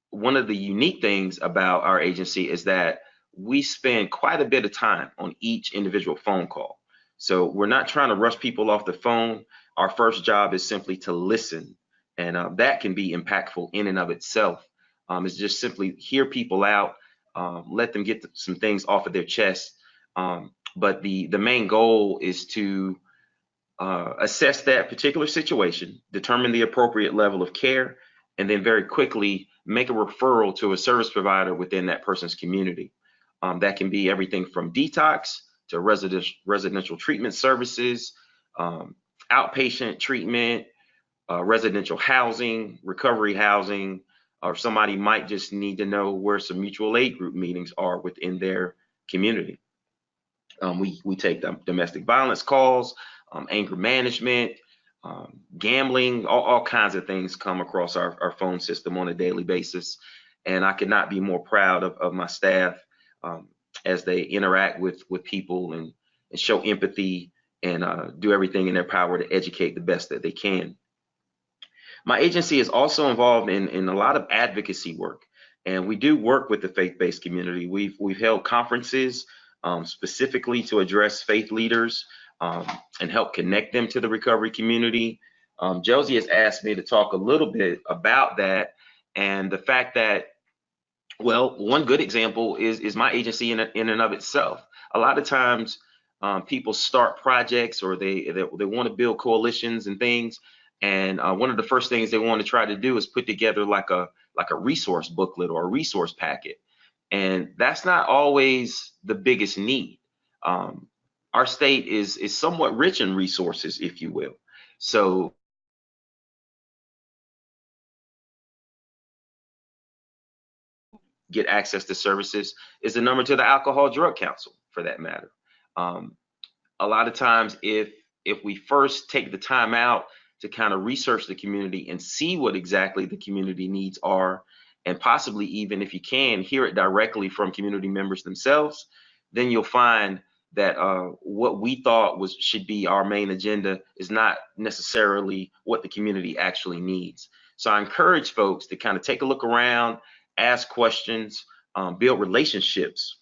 One of the unique things about our agency is that we spend quite a bit of time on each individual phone call. So we're not trying to rush people off the phone. Our first job is simply to listen, and that can be impactful in and of itself. It's just simply hear people out, let them get some things off of their chest. But the main goal is to assess that particular situation, determine the appropriate level of care, and then very quickly make a referral to a service provider within that person's community. That can be everything from detox to residential treatment services, outpatient treatment, residential housing, recovery housing, or somebody might just need to know where some mutual aid group meetings are within their community. We take domestic violence calls, anger management, gambling, all kinds of things come across our phone system on a daily basis. And I could not be more proud of my staff as they interact with people and show empathy and do everything in their power to educate the best that they can. My agency is also involved in a lot of advocacy work, and we do work with the faith-based community. We've held conferences specifically to address faith leaders and help connect them to the recovery community. Josie has asked me to talk a little bit about that and the fact that, well, one good example is my agency in and of itself. A lot of times people start projects or they want to build coalitions and things, and one of the first things they want to try to do is put together like a resource booklet or a resource packet, and that's not always the biggest need. Our state is somewhat rich in resources, if you will. So get access to services is the number to the Alcohol Drug Council, for that matter. A lot of times, if we first take the time out to kind of research the community and see what exactly the community needs are, and possibly even, if you can, hear it directly from community members themselves, then you'll find that what we thought should be our main agenda is not necessarily what the community actually needs. So I encourage folks to kind of take a look around, ask questions, build relationships.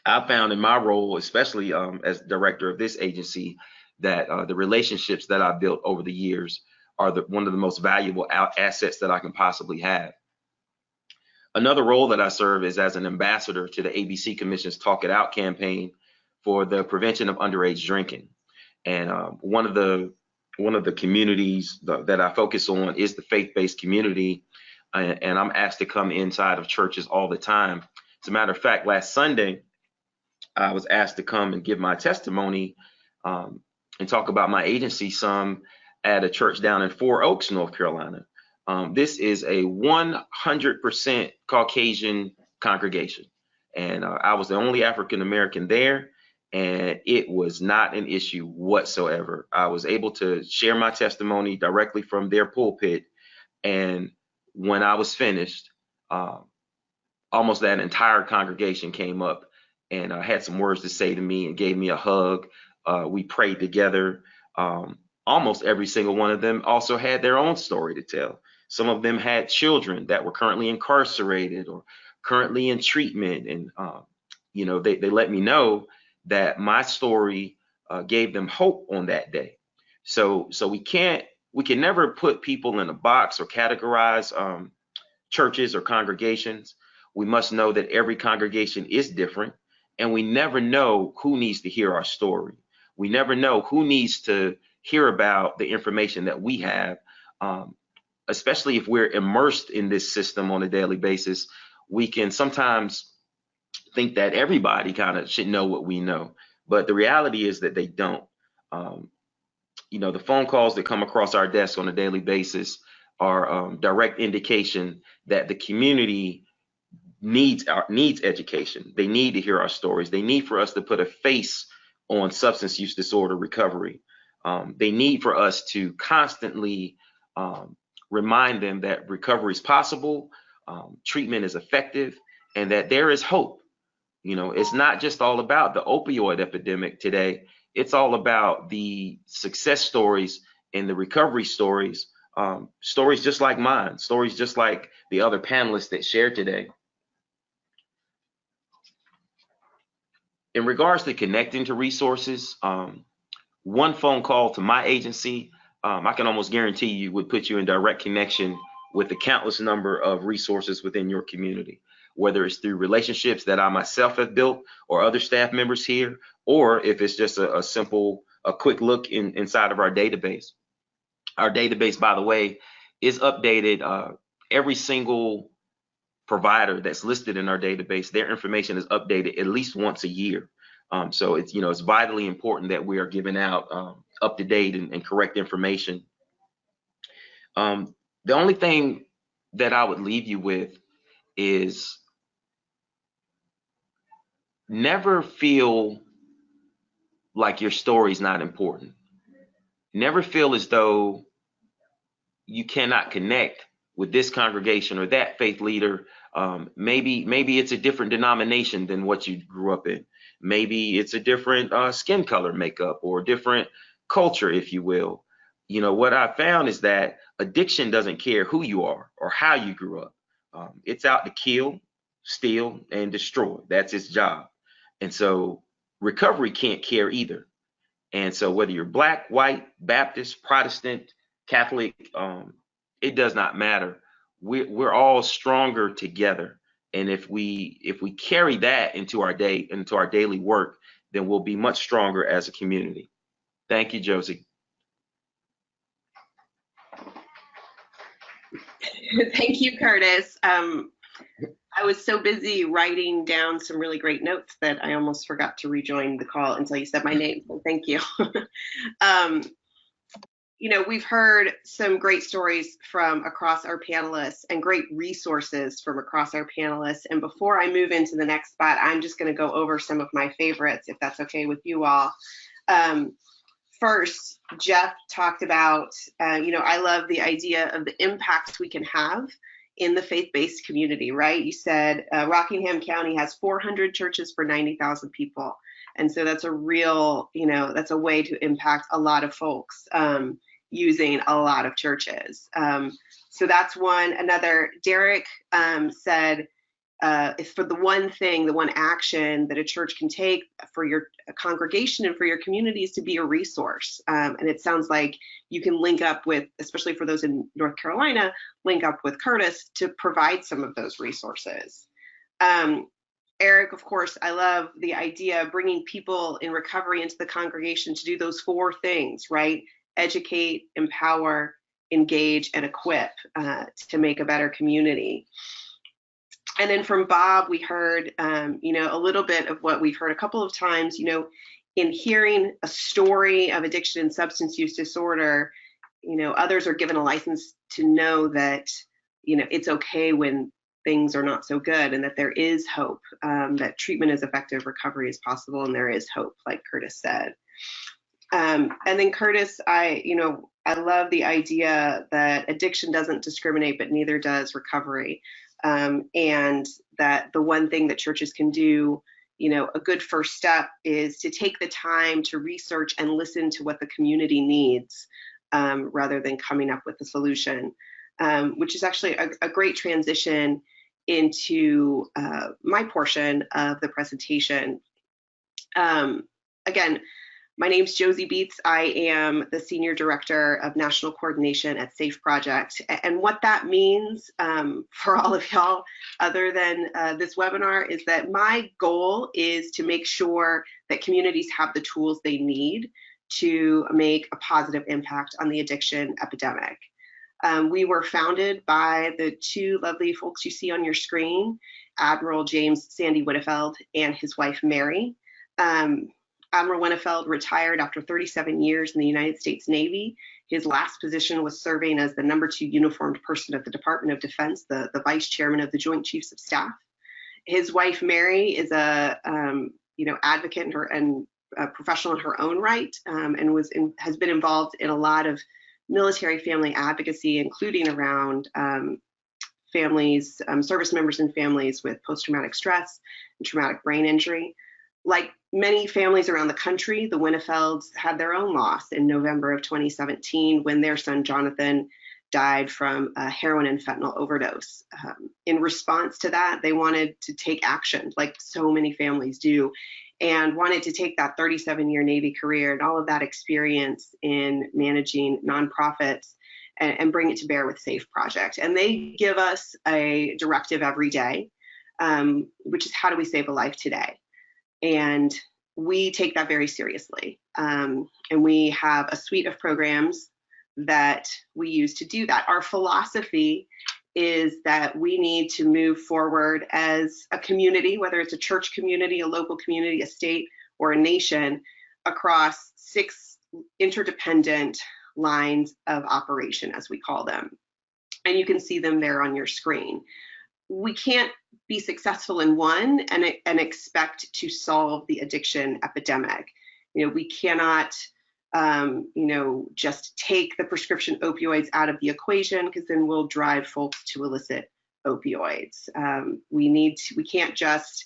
I found in my role, especially as director of this agency, that the relationships that I've built over the years are one of the most valuable assets that I can possibly have. Another role that I serve is as an ambassador to the ABC Commission's Talk It Out campaign for the prevention of underage drinking. And one of the communities that I focus on is the faith-based community, and I'm asked to come inside of churches all the time. As a matter of fact, last Sunday, I was asked to come and give my testimony and talk about my agency some at a church down in 4 Oaks, North Carolina. This is a 100% Caucasian congregation, and I was the only African American there, and it was not an issue whatsoever. I was able to share my testimony directly from their pulpit, and when I was finished, almost that entire congregation came up and had some words to say to me and gave me a hug. We prayed together. Almost every single one of them also had their own story to tell. Some of them had children that were currently incarcerated or currently in treatment. And, they let me know that my story gave them hope on that day. So we can never put people in a box or categorize churches or congregations. We must know that every congregation is different, and we never know who needs to hear our story. We never know who needs to hear about the information that we have, especially if we're immersed in this system on a daily basis. We can sometimes think that everybody kind of should know what we know, but the reality is that they don't. The phone calls that come across our desk on a daily basis are direct indication that the community needs education. They need to hear our stories. They need for us to put a face on substance use disorder recovery. They need for us to constantly remind them that recovery is possible, treatment is effective, and that there is hope. It's not just all about the opioid epidemic today. It's all about the success stories and the recovery stories, stories just like mine, stories just like the other panelists that shared today. In regards to connecting to resources, one phone call to my agency, I can almost guarantee you would put you in direct connection with the countless number of resources within your community, whether it's through relationships that I myself have built or other staff members here, or if it's just a quick look inside of our database. Our database, by the way, is updated. Every single provider that's listed in our database, their information is updated at least once a year. So it's vitally important that we are giving out up to date and correct information. The only thing that I would leave you with is never feel like your story is not important. Never feel as though you cannot connect with this congregation or that faith leader. Maybe it's a different denomination than what you grew up in. Maybe it's a different skin color makeup or different culture, if you will. What I found is that addiction doesn't care who you are or how you grew up. It's out to kill, steal, and destroy. That's its job. And so recovery can't care either. And so whether you're Black, white, Baptist, Protestant, Catholic, it does not matter. We're all stronger together. And if we carry that into our daily work, then we'll be much stronger as a community. Thank you, Josie. Thank you, Curtis. I was so busy writing down some really great notes that I almost forgot to rejoin the call until you said my name. So thank you. We've heard some great stories from across our panelists and great resources from across our panelists. And before I move into the next spot, I'm just going to go over some of my favorites, if that's okay with you all. First, Jeff talked about, I love the idea of the impact we can have in the faith-based community, right? You said Rockingham County has 400 churches for 90,000 people. And so that's a real, that's a way to impact a lot of folks using a lot of churches. So that's one. Another, Derek said, if for the one thing, the one action that a church can take for your congregation and for your community is to be a resource. And it sounds like you can link up with, especially for those in North Carolina, link up with Curtis to provide some of those resources. Eric, of course, I love the idea of bringing people in recovery into the congregation to do those 4 things, right? Educate, empower, engage, and equip to make a better community. And then from Bob, we heard, a little bit of what we've heard a couple of times, in hearing a story of addiction and substance use disorder, others are given a license to know that, it's okay when things are not so good and that there is hope, that treatment is effective, recovery is possible, and there is hope, like Curtis said. And then Curtis, I love the idea that addiction doesn't discriminate, but neither does recovery. And that the one thing that churches can do, a good first step is to take the time to research and listen to what the community needs, rather than coming up with a solution, which is actually a great transition into my portion of the presentation. Again, my name's Josie Beets. I am the Senior Director of National Coordination at SAFE Project. And what that means for all of y'all, other than this webinar, is that my goal is to make sure that communities have the tools they need to make a positive impact on the addiction epidemic. We were founded by the 2 lovely folks you see on your screen, Admiral James Sandy Winnefeld and his wife, Mary. Admiral Winnefeld retired after 37 years in the United States Navy. His last position was serving as the #2 uniformed person at the Department of Defense, the vice chairman of the Joint Chiefs of Staff. His wife, Mary, is a advocate and a professional in her own right, and has been involved in a lot of military family advocacy, including around families, service members and families with post-traumatic stress and traumatic brain injury. Like many families around the country, the Winnefelds had their own loss in November of 2017 when their son Jonathan died from a heroin and fentanyl overdose. In response to that, they wanted to take action, like so many families do, and wanted to take that 37-year Navy career and all of that experience in managing nonprofits and bring it to bear with SAFE Project. And they give us a directive every day, which is how do we save a life today? And we take that very seriously. And we have a suite of programs that we use to do that. Our philosophy is that we need to move forward as a community, whether it's a church community, a local community, a state, or a nation, across 6 interdependent lines of operation, as we call them. And you can see them there on your screen. We can't be successful in one and expect to solve the addiction epidemic. We cannot, just take the prescription opioids out of the equation, because then we'll drive folks to illicit opioids. We can't just,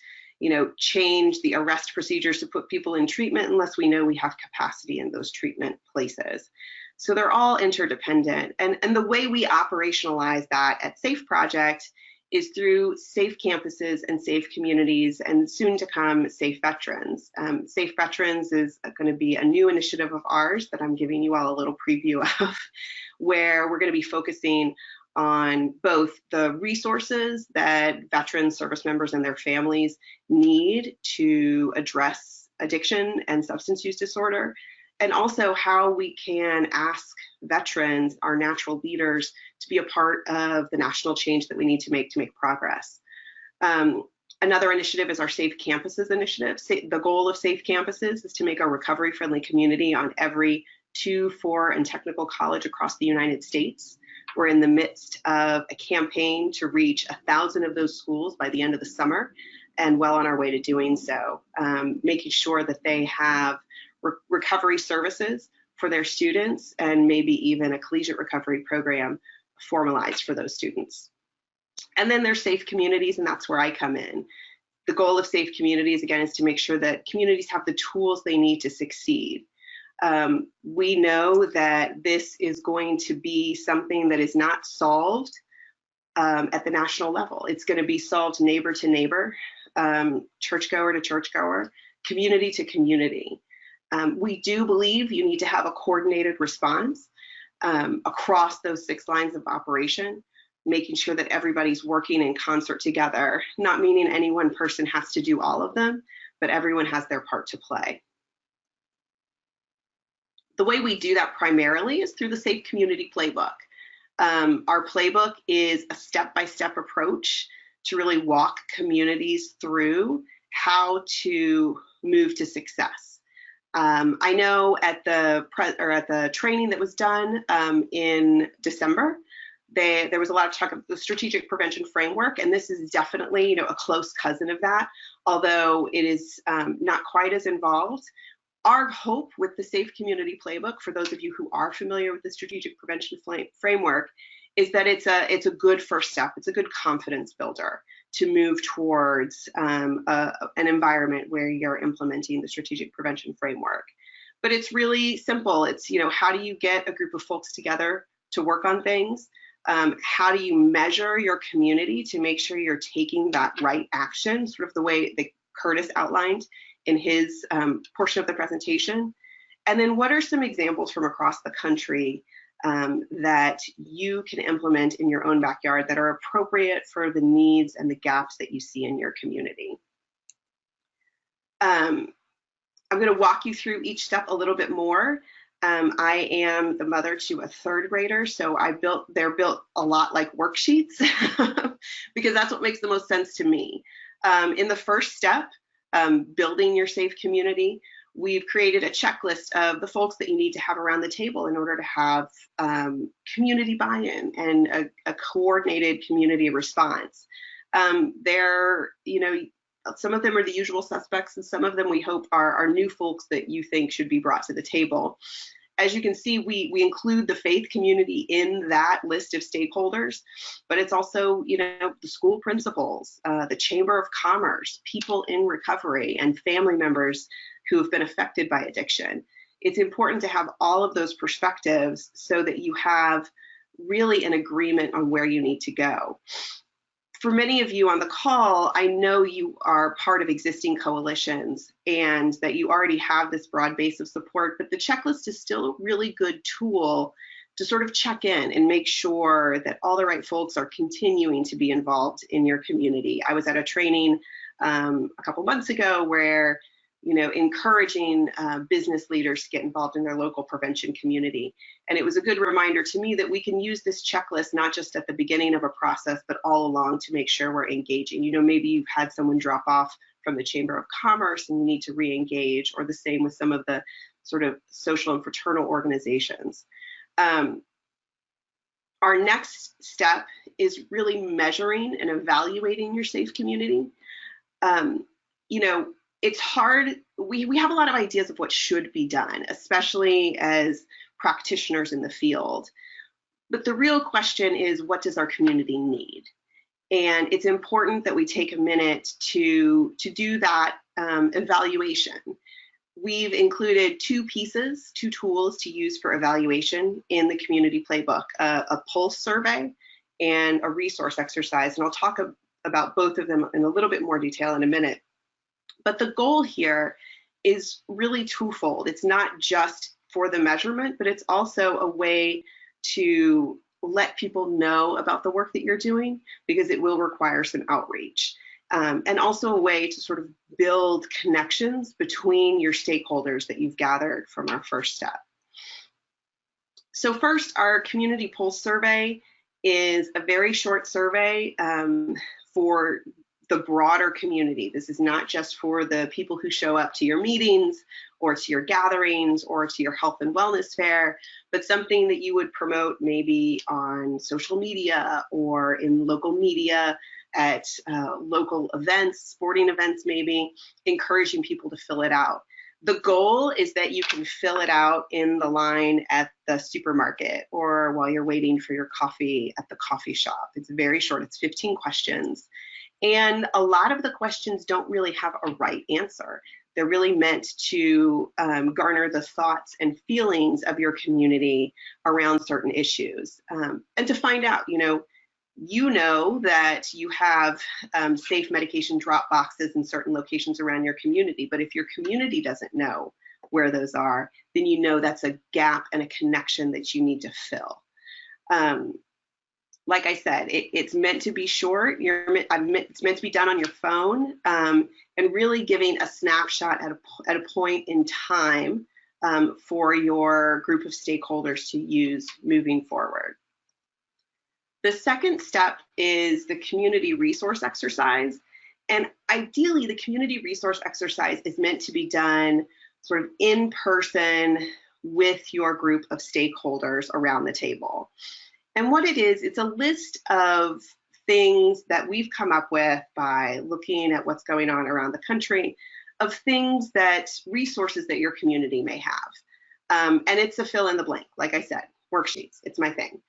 change the arrest procedures to put people in treatment unless we know we have capacity in those treatment places. So they're all interdependent. And the way we operationalize that at SAFE Project is through safe campuses and safe communities, and soon to come, Safe Veterans. Safe Veterans is going to be a new initiative of ours that I'm giving you all a little preview of, where we're going to be focusing on both the resources that veteran service members and their families need to address addiction and substance use disorder, and also how we can ask veterans, our natural leaders, to be a part of the national change that we need to make progress. Another initiative is our Safe Campuses initiative. The goal of Safe Campuses is to make a recovery-friendly community on every 2, 4, and technical college across the United States. We're in the midst of a campaign to reach 1,000 of those schools by the end of the summer, and well on our way to doing so, making sure that they have recovery services for their students, and maybe even a collegiate recovery program formalized for those students. And then there's safe communities, and that's where I come in. The goal of safe communities, again, is to make sure that communities have the tools they need to succeed. We know that this is going to be something that is not solved at the national level. It's going to be solved neighbor to neighbor, churchgoer to churchgoer, community to community. We do believe you need to have a coordinated response across those 6 lines of operation, making sure that everybody's working in concert together, not meaning any one person has to do all of them, but everyone has their part to play. The way we do that primarily is through the Safe Community Playbook. Our playbook is a step-by-step approach to really walk communities through how to move to success. I know at the training that was done in December, there was a lot of talk of the strategic prevention framework, and this is definitely, a close cousin of that, although it is not quite as involved. Our hope with the Safe Community Playbook, for those of you who are familiar with the strategic prevention framework, is that it's a good first step. It's a good confidence builder to move towards an environment where you're implementing the strategic prevention framework. But it's really simple. It's, how do you get a group of folks together to work on things? How do you measure your community to make sure you're taking that right action, sort of the way that Curtis outlined in his portion of the presentation? And then what are some examples from across the country that you can implement in your own backyard that are appropriate for the needs and the gaps that you see in your community? I'm going to walk you through each step a little bit more. I am the mother to a 3rd grader, so they're built a lot like worksheets because that's what makes the most sense to me. In the first step, building your safe community, we've created a checklist of the folks that you need to have around the table in order to have community buy-in and a coordinated community response. Some of them are the usual suspects, and some of them we hope are new folks that you think should be brought to the table. As you can see, we include the faith community in that list of stakeholders, but it's also, the school principals, the Chamber of Commerce, people in recovery, and family members who have been affected by addiction. It's important to have all of those perspectives so that you have really an agreement on where you need to go. For many of you on the call, I know you are part of existing coalitions and that you already have this broad base of support, but the checklist is still a really good tool to sort of check in and make sure that all the right folks are continuing to be involved in your community. I was at a training a couple months ago where encouraging business leaders to get involved in their local prevention community. And it was a good reminder to me that we can use this checklist not just at the beginning of a process, but all along to make sure we're engaging. Maybe you've had someone drop off from the Chamber of Commerce and you need to re-engage, or the same with some of the sort of social and fraternal organizations. Our next step is really measuring and evaluating your safe community. It's hard. We have a lot of ideas of what should be done, especially as practitioners in the field. But the real question is, what does our community need? And it's important that we take a minute to do that evaluation. We've included 2 tools to use for evaluation in the community playbook, a pulse survey and a resource exercise. And I'll talk about both of them in a little bit more detail in a minute. But the goal here is really twofold. It's not just for the measurement, but it's also a way to let people know about the work that you're doing, because it will require some outreach. And also a way to sort of build connections between your stakeholders that you've gathered from our first step. So first, our community pulse survey is a very short survey for the broader community. This is not just for the people who show up to your meetings or to your gatherings or to your health and wellness fair, but something that you would promote maybe on social media or in local media, at local events, sporting events maybe, encouraging people to fill it out. The goal is that you can fill it out in the line at the supermarket or while you're waiting for your coffee at the coffee shop. It's very short, it's 15 questions. And a lot of the questions don't really have a right answer. They're really meant to garner the thoughts and feelings of your community around certain issues. And to find out, you know that you have safe medication drop boxes in certain locations around your community, but if your community doesn't know where those are, then you know that's a gap and a connection that you need to fill. Like I said, it's meant to be short. It's meant to be done on your phone, and really giving a snapshot at a point in time for your group of stakeholders to use moving forward. The second step is the community resource exercise. And ideally, the community resource exercise is meant to be done sort of in person with your group of stakeholders around the table. And what it is, it's a list of things that we've come up with by looking at what's going on around the country, of things resources that your community may have. And it's a fill in the blank, like I said, worksheets, it's my thing.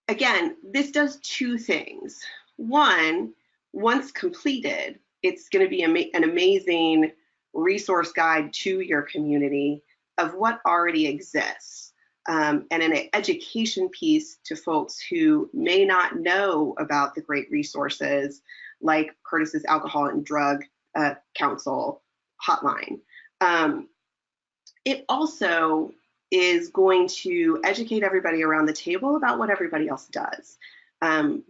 Again, this does two things. One, once completed, it's going to be an amazing resource guide to your community of what already exists, and an education piece to folks who may not know about the great resources like Curtis's Alcohol and Drug Council hotline. It also is going to educate everybody around the table about what everybody else does.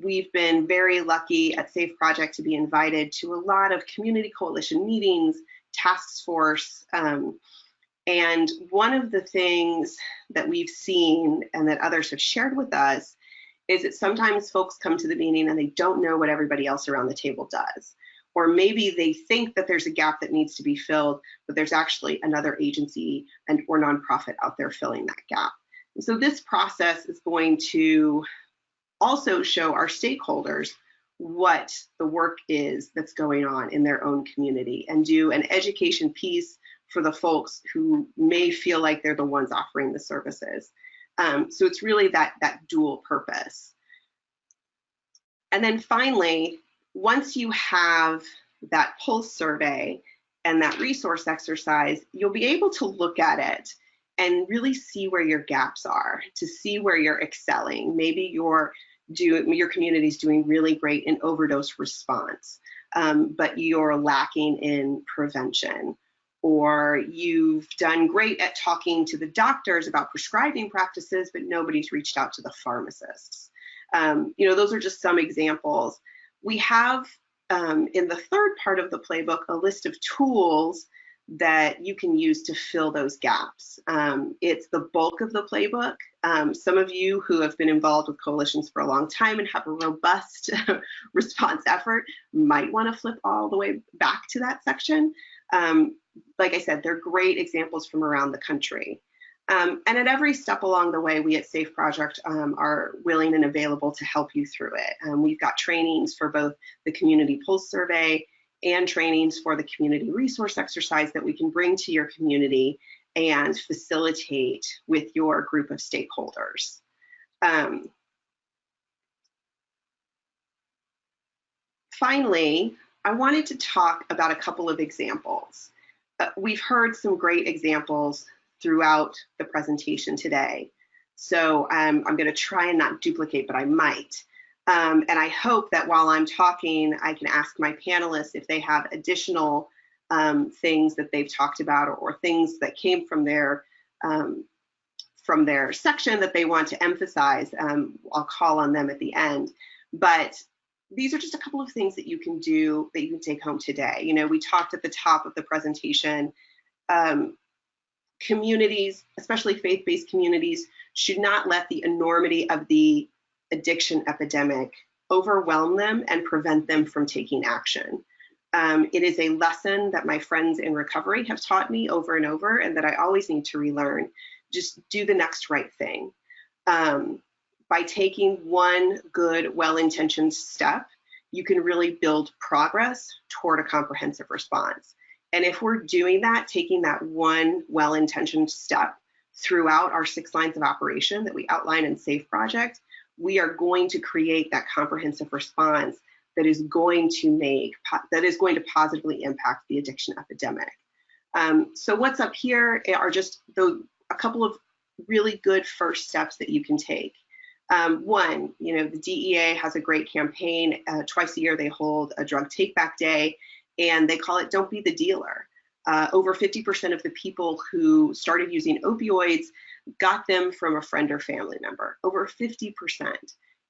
We've been very lucky at Safe Project to be invited to a lot of community coalition meetings, task force, and one of the things that we've seen and that others have shared with us is that sometimes folks come to the meeting and they don't know what everybody else around the table does. Or maybe they think that there's a gap that needs to be filled, but there's actually another agency or nonprofit out there filling that gap. And so this process is going to also show our stakeholders what the work is that's going on in their own community and do an education piece for the folks who may feel like they're the ones offering the services. So it's really that dual purpose. And then finally, once you have that pulse survey and that resource exercise, you'll be able to look at it and really see where your gaps are, to see where you're excelling. Maybe your community is doing really great in overdose response, but you're lacking in prevention. Or you've done great at talking to the doctors about prescribing practices, but nobody's reached out to the pharmacists. Those are just some examples. We have in the third part of the playbook a list of tools that you can use to fill those gaps. It's the bulk of the playbook. Some of you who have been involved with coalitions for a long time and have a robust response effort might want to flip all the way back to that section. Like I said, they're great examples from around the country. And at every step along the way, we at Safe Project are willing and available to help you through it. We've got trainings for both the community pulse survey and trainings for the community resource exercise that we can bring to your community and facilitate with your group of stakeholders. Finally, I wanted to talk about a couple of examples. We've heard some great examples throughout the presentation today. So I'm going to try and not duplicate, but I might. And I hope that while I'm talking, I can ask my panelists if they have additional things that they've talked about or things that came from their section that they want to emphasize. I'll call on them at the end. But these are just a couple of things that you can do that you can take home today. We talked at the top of the presentation, communities, especially faith-based communities, should not let the enormity of the addiction epidemic overwhelm them and prevent them from taking action. It is a lesson that my friends in recovery have taught me over and over and that I always need to relearn. Just do the next right thing. By taking one good, well-intentioned step, you can really build progress toward a comprehensive response. And if we're doing that, taking that one well-intentioned step throughout our 6 lines of operation that we outline in SAFE Project, we are going to create that comprehensive response that is going to positively impact the addiction epidemic. So what's up here are just a couple of really good first steps that you can take. One, the DEA has a great campaign. Twice a year, they hold a drug take-back day, and they call it Don't Be the Dealer. Over 50% of the people who started using opioids got them from a friend or family member, over 50%.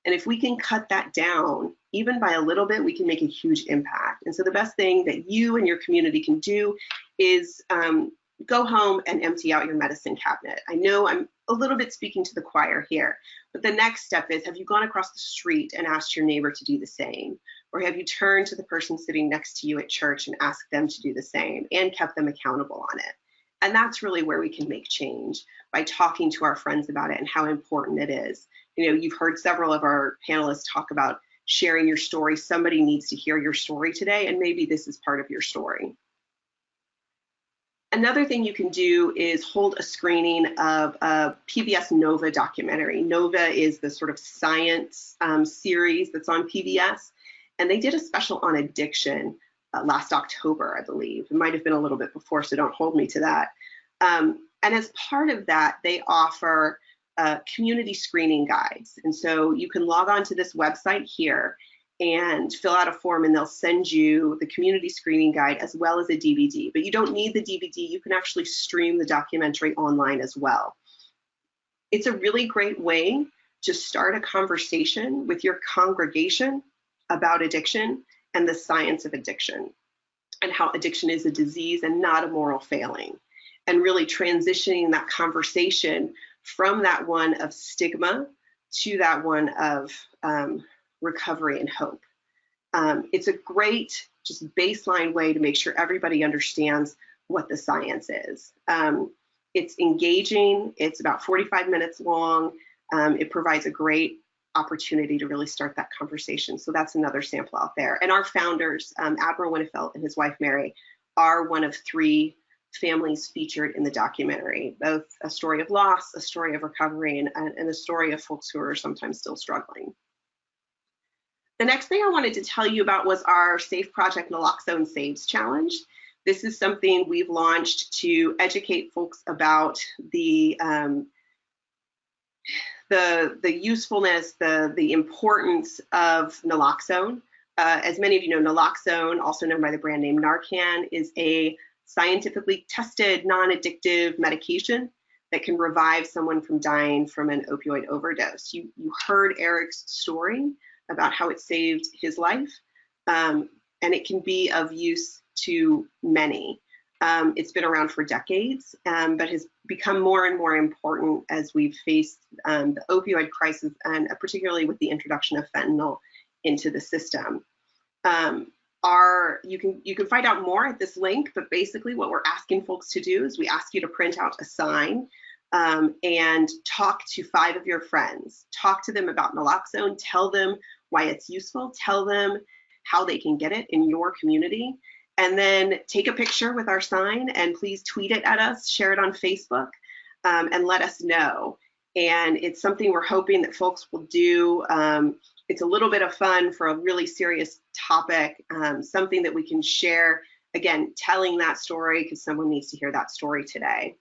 And if we can cut that down, even by a little bit, we can make a huge impact. And so the best thing that you and your community can do is go home and empty out your medicine cabinet. I know I'm a little bit speaking to the choir here, but the next step is, have you gone across the street and asked your neighbor to do the same? Or have you turned to the person sitting next to you at church and asked them to do the same and kept them accountable on it? And that's really where we can make change, by talking to our friends about it and how important it is. You've heard several of our panelists talk about sharing your story. Somebody needs to hear your story today, and maybe this is part of your story. Another thing you can do is hold a screening of a PBS Nova documentary. Nova is the sort of science series that's on PBS, and they did a special on addiction last October, I believe. It might have been a little bit before, so don't hold me to that. And as part of that, they offer community screening guides. And so you can log on to this website here and fill out a form, and they'll send you the community screening guide as well as a DVD. But you don't need the DVD. You can actually stream the documentary online as well. It's a really great way to start a conversation with your congregation about addiction and the science of addiction, and how addiction is a disease and not a moral failing, and really transitioning that conversation from that one of stigma to that one of recovery and hope. It's a great just baseline way to make sure everybody understands what the science is. It's engaging. It's about 45 minutes long. It provides a great opportunity to really start that conversation. So that's another sample out there. And our founders, Admiral Winnefeld and his wife Mary, are one of 3 families featured in the documentary, both a story of loss, a story of recovery, and a story of folks who are sometimes still struggling. The next thing I wanted to tell you about was our SAFE Project Naloxone Saves Challenge. This is something we've launched to educate folks about the usefulness, the importance of naloxone. As many of you know, naloxone, also known by the brand name Narcan, is a scientifically tested, non-addictive medication that can revive someone from dying from an opioid overdose. You heard Eric's story about how it saved his life, and it can be of use to many. It's been around for decades, but has become more and more important as we've faced the opioid crisis, and particularly with the introduction of fentanyl into the system. You can find out more at this link, but basically what we're asking folks to do is we ask you to print out a sign and talk to 5 of your friends. Talk to them about naloxone, tell them why it's useful, tell them how they can get it in your community, and then take a picture with our sign and please tweet it at us, share it on Facebook, and let us know. And it's something we're hoping that folks will do. It's a little bit of fun for a really serious topic, something that we can share, again, telling that story because someone needs to hear that story today.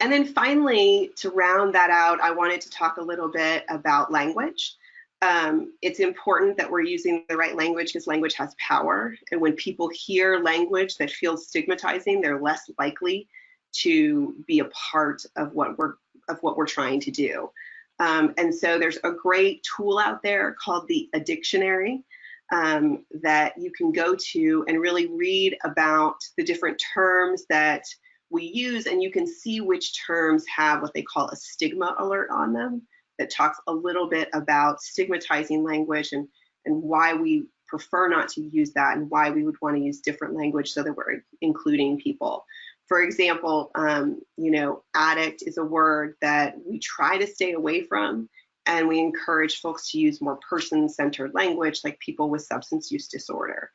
And then finally, to round that out, I wanted to talk a little bit about language. It's important that we're using the right language because language has power. And when people hear language that feels stigmatizing, they're less likely to be a part of what we're trying to do. And so there's a great tool out there called the Addictionary that you can go to and really read about the different terms that we use, and you can see which terms have what they call a stigma alert on them that talks a little bit about stigmatizing language and why we prefer not to use that and why we would want to use different language so that we're including people. For example, addict is a word that we try to stay away from, and we encourage folks to use more person-centered language like people with substance use disorder.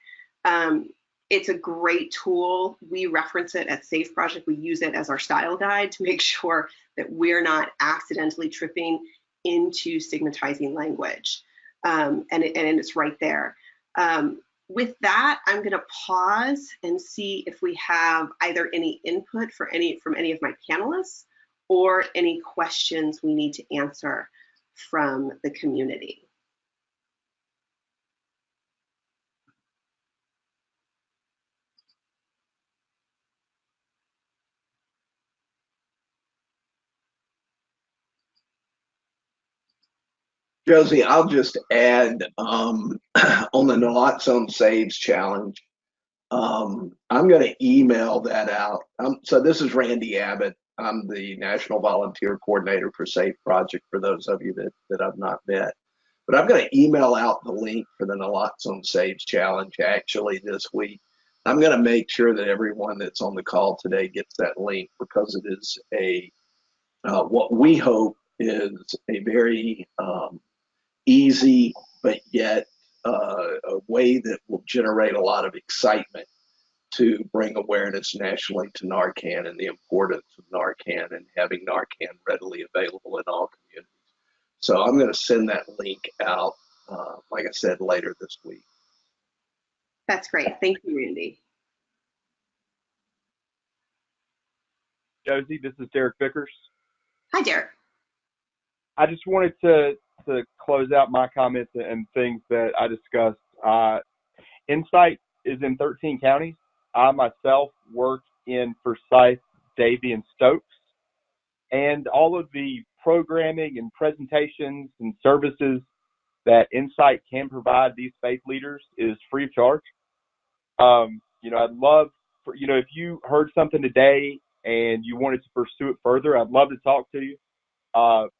It's a great tool. We reference it at Safe Project. We use it as our style guide to make sure that we're not accidentally tripping into stigmatizing language. And it's right there. With that, I'm going to pause and see if we have either any input from any of my panelists or any questions we need to answer from the community. Josie, I'll just add on the Naloxone Saves Challenge. I'm going to email that out. So this is Randy Abbott. I'm the National Volunteer Coordinator for Safe Project, for those of you that I've not met. But I'm going to email out the link for the Naloxone Saves Challenge actually this week. I'm going to make sure that everyone that's on the call today gets that link, because it is what we hope is a very easy, but yet a way that will generate a lot of excitement to bring awareness nationally to Narcan and the importance of Narcan and having Narcan readily available in all communities. So I'm going to send that link out, like I said, later this week. That's great. Thank you, Randy. Josie, this is Derek Vickers. Hi, Derek. I just wanted to close out my comments and things that I discussed. Insight is in 13 counties. I myself work in Forsyth, Davie, and Stokes. And all of the programming and presentations and services that Insight can provide these faith leaders is free of charge. I'd love for, if you heard something today and you wanted to pursue it further, I'd love to talk to you.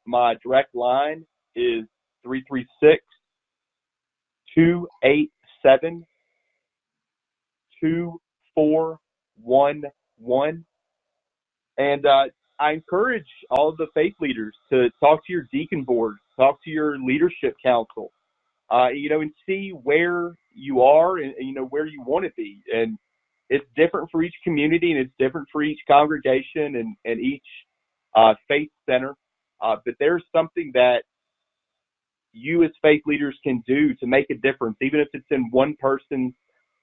My direct line is 336-287-2411. And I encourage all of the faith leaders to talk to your deacon board, talk to your leadership council, and see where you are and where you want to be. And it's different for each community, and it's different for each congregation and each faith center. But there's something that you as faith leaders can do to make a difference, even if it's in one person's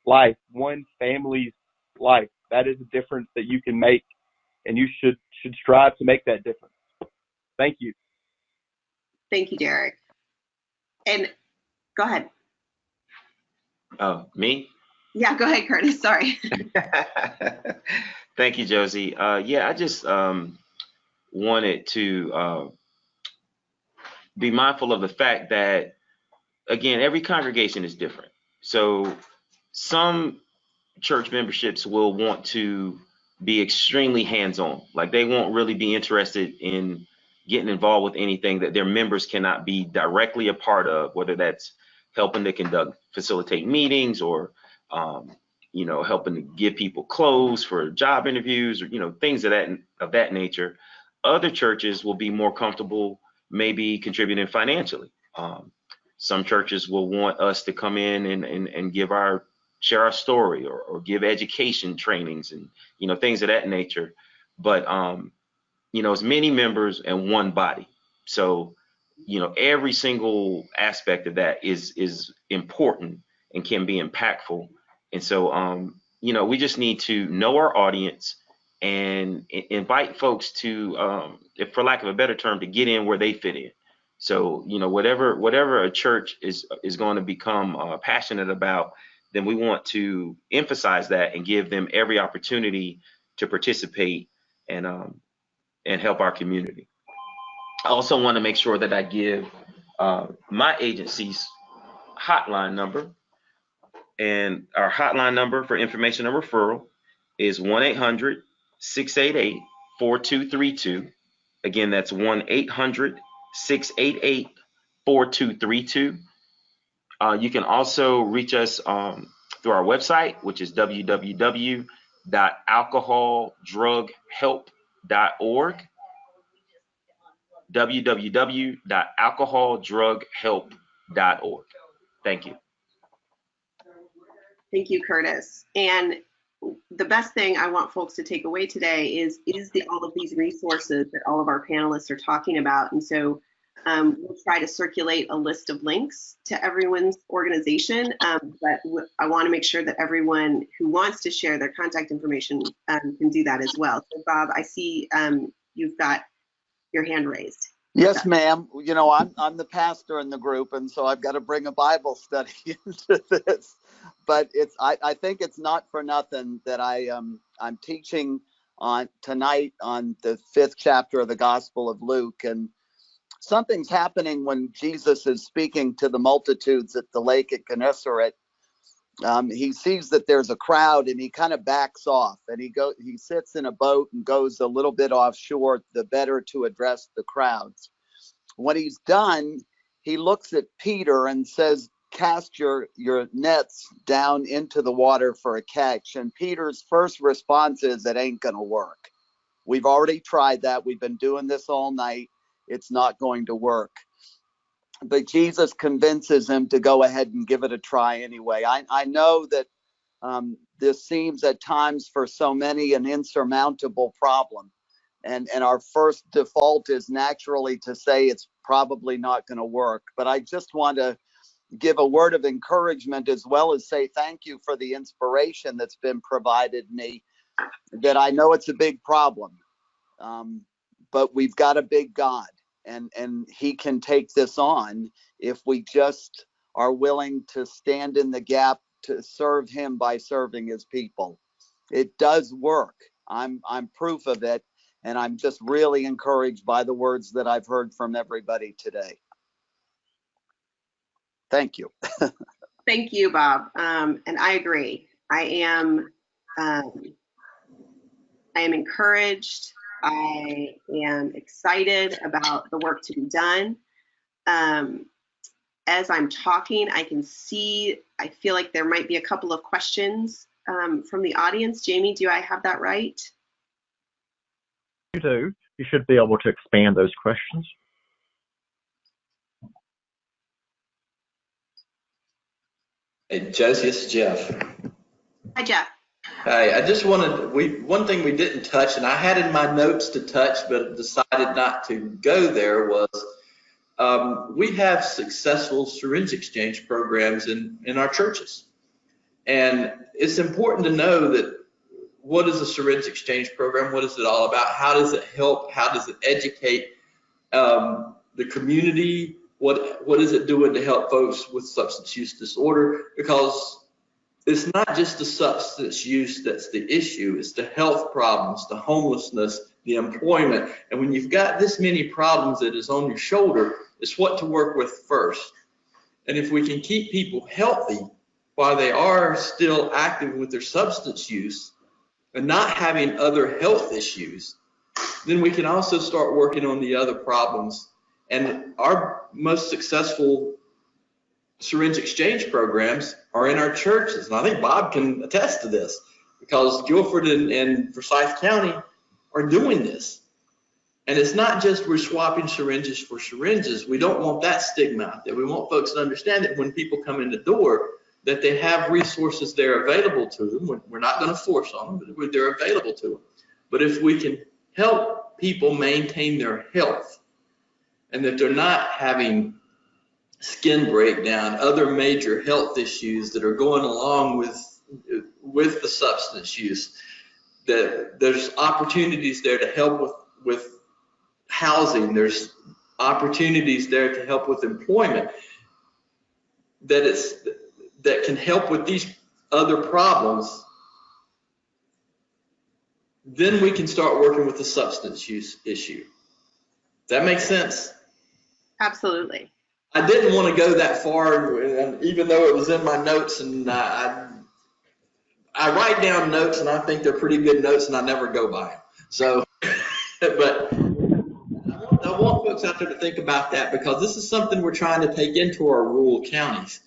life, one family's life. That is a difference that you can make, and you should strive to make that difference. Thank you. Thank you, Derek. And go ahead. Oh, me? Yeah, go ahead, Curtis. Sorry. Thank you, Josie. I just wanted to be mindful of the fact that, again, every congregation is different. So some church memberships will want to be extremely hands-on. Like, they won't really be interested in getting involved with anything that their members cannot be directly a part of, whether that's helping to facilitate meetings or, helping to give people clothes for job interviews or, things of that nature. Other churches will be more comfortable maybe contributing financially. Some churches will want us to come in and share our story or give education trainings and, things of that nature. But, it's many members and one body. So, every single aspect of that is important and can be impactful. And so, we just need to know our audience and invite folks to, if for lack of a better term, to get in where they fit in. So, whatever a church is going to become passionate about, then we want to emphasize that and give them every opportunity to participate and help our community. I also want to make sure that I give my agency's hotline number, and our hotline number for information and referral is 1-800-688-4232. Again, that's 1-800-688-4232. You can also reach us through our website, which is www.alcoholdrughelp.org. www.alcoholdrughelp.org. Thank you. Thank you, Curtis. And the best thing I want folks to take away today is all of these resources that all of our panelists are talking about. And so we'll try to circulate a list of links to everyone's organization, but I want to make sure that everyone who wants to share their contact information can do that as well. So Bob, I see you've got your hand raised. Yes, ma'am. You know, I'm the pastor in the group, and so I've got to bring a Bible study into this. But I think it's not for nothing that I'm teaching on tonight on the 5th chapter of the Gospel of Luke, and something's happening when Jesus is speaking to the multitudes at the lake at Gennesaret. He sees that there's a crowd, and he kind of backs off, and he sits in a boat and goes a little bit offshore, the better to address the crowds. When he's done, he looks at Peter and says, "Cast your nets down into the water for a catch." And Peter's first response is, "It ain't gonna work. We've already tried that. We've been doing this all night. It's not going to work." But Jesus convinces him to go ahead and give it a try anyway. I know that this seems at times for so many an insurmountable problem. And our first default is naturally to say it's probably not going to work. But I just want to give a word of encouragement as well as say thank you for the inspiration that's been provided me, that I know it's a big problem, but we've got a big God, and he can take this on if we just are willing to stand in the gap to serve him by serving his people. It does work. I'm proof of it, and I'm just really encouraged by the words that I've heard from everybody today. Thank you. Thank you, Bob. And I agree. I am encouraged. I am excited about the work to be done. As I'm talking, I feel like there might be a couple of questions from the audience. Jamie, do I have that right? You do. You should be able to expand those questions. Hey, Josie, it's Jeff. Hi, Jeff. Hi, I just one thing we didn't touch, and I had in my notes to touch, but decided not to go there, was we have successful syringe exchange programs in our churches. And it's important to know that what is a syringe exchange program? What is it all about? How does it help? How does it educate the community? What is it doing to help folks with substance use disorder? Because it's not just the substance use that's the issue. It's the health problems, the homelessness, the employment. And when you've got this many problems that is on your shoulder, it's what to work with first. And if we can keep people healthy while they are still active with their substance use and not having other health issues, then we can also start working on the other problems. And our most successful syringe exchange programs are in our churches. And I think Bob can attest to this, because Guilford and Forsyth County are doing this. And it's not just we're swapping syringes for syringes. We don't want that stigma out there. We want folks to understand that when people come in the door, that they have resources there available to them. We're not going to force on them, but they're available to them. But if we can help people maintain their health, and that they're not having skin breakdown, other major health issues that are going along with the substance use, that there's opportunities there to help with housing, there's opportunities there to help with employment, that can help with these other problems, then we can start working with the substance use issue. Does that make sense? Absolutely. I didn't want to go that far, even though it was in my notes, and I write down notes, and I think they're pretty good notes, and I never go by them. So, but I want folks out there to think about that, because this is something we're trying to take into our rural counties.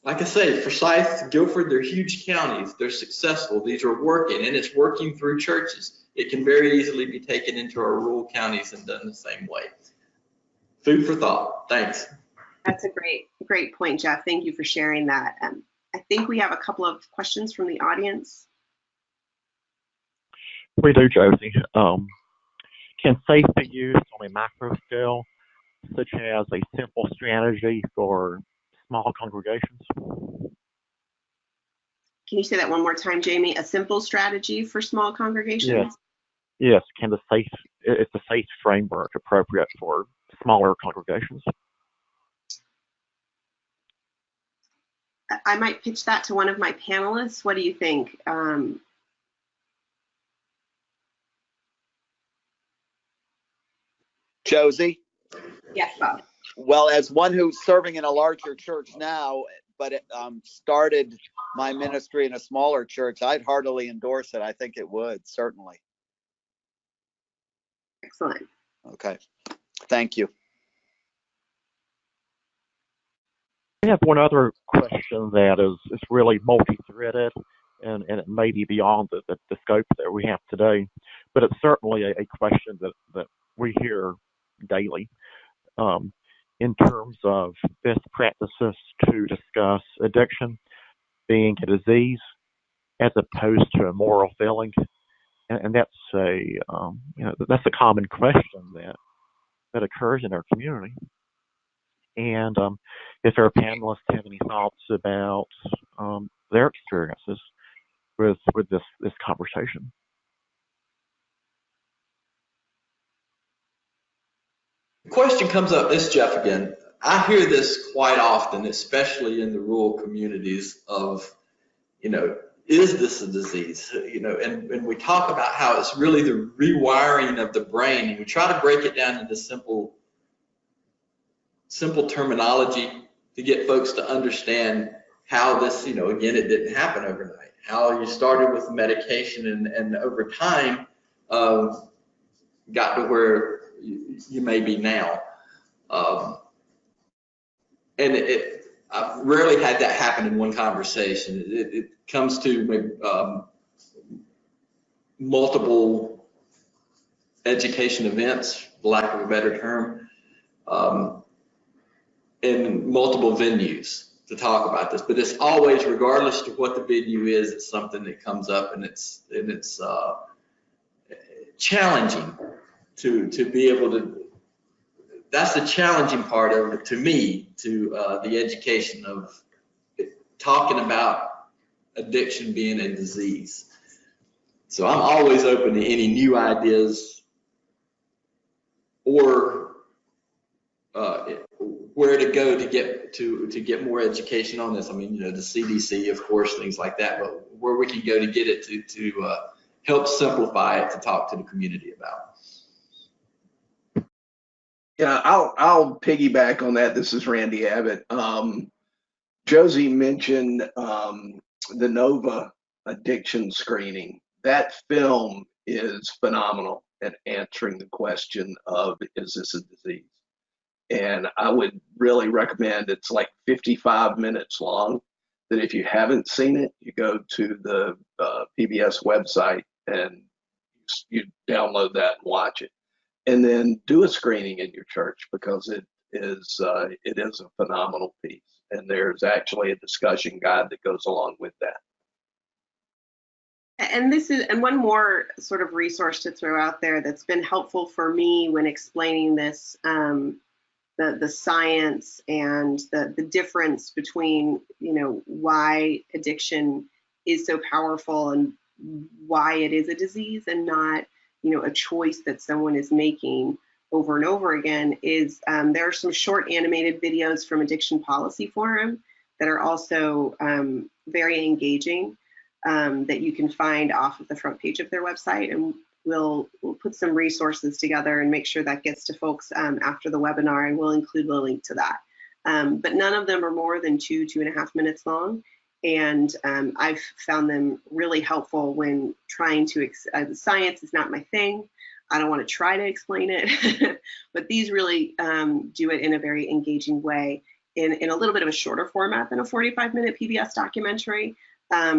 Like I say, Forsyth, Guilford, they're huge counties. They're successful. These are working, and it's working through churches. It can very easily be taken into our rural counties and done the same way. Food for thought. Thanks. That's a great point, Jeff. Thank you for sharing that. I think we have a couple of questions from the audience. We do, Josie. Can SAFE be used on a macro scale, such as a simple strategy for small congregations? Can you say that one more time, Jamie? A simple strategy for small congregations? Yes. Is the SAFE framework appropriate for smaller congregations? I might pitch that to one of my panelists. What do you think? Josie? Yes, Bob. Well, as one who's serving in a larger church now, but started my ministry in a smaller church, I'd heartily endorse it. I think it would, certainly. Excellent. Okay. Thank you. I have one other question that is really multi-threaded, and it may be beyond the scope that we have today, but it's certainly a question that we hear daily in terms of best practices to discuss addiction being a disease as opposed to a moral failing, and that's that's a common question that occurs in our community. And if our panelists have any thoughts about their experiences with this conversation. The question comes up, this is Jeff again. I hear this quite often, especially in the rural communities of, is this a disease? And we talk about how it's really the rewiring of the brain, and we try to break it down into simple terminology to get folks to understand how this, again, it didn't happen overnight. How you started with medication and over time got to where you may be now. And I've rarely had that happen in one conversation. It comes to maybe, multiple education events, for lack of a better term, in multiple venues to talk about this. But it's always, regardless of what the venue is, it's something that comes up, and it's challenging to be able to. That's the challenging part of it to me, to the education of talking about addiction being a disease. So I'm always open to any new ideas or where to go to get more education on this. I mean, the CDC, of course, things like that, but where we can go to get it to help simplify it to talk to the community about. Yeah, I'll piggyback on that. This is Randy Abbott. Josie mentioned the NOVA addiction screening. That film is phenomenal at answering the question of, is this a disease? And I would really recommend, it's like 55 minutes long, that if you haven't seen it, you go to the PBS website and you download that and watch it. And then do a screening in your church, because it is a phenomenal piece. And there's actually a discussion guide that goes along with that. And one more sort of resource to throw out there that's been helpful for me when explaining this, the science and the difference between, why addiction is so powerful and why it is a disease and not, a choice that someone is making over and over again, is there are some short animated videos from Addiction Policy Forum that are also very engaging, that you can find off of the front page of their website, and we'll put some resources together and make sure that gets to folks after the webinar, and we'll include the link to that. But none of them are more than 2.5 minutes long. And I've found them really helpful when trying to, science is not my thing. I don't want to try to explain it, but these really do it in a very engaging way in a little bit of a shorter format than a 45-minute PBS documentary.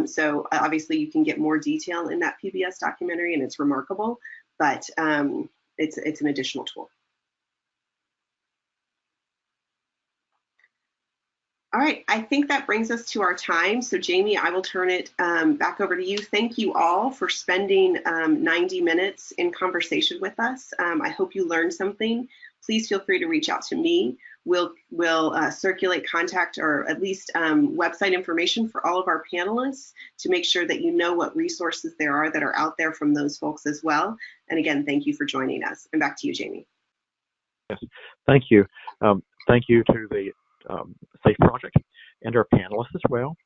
So obviously you can get more detail in that PBS documentary, and it's remarkable, but it's an additional tool. All right, I think that brings us to our time. So Jamie, I will turn it back over to you. Thank you all for spending 90 minutes in conversation with us. I hope you learned something. Please feel free to reach out to me. We'll circulate contact or at least website information for all of our panelists to make sure that you know what resources there are that are out there from those folks as well. And again, thank you for joining us. And back to you, Jamie. Yes, thank you. Thank you to the SAFE Project and our panelists as well.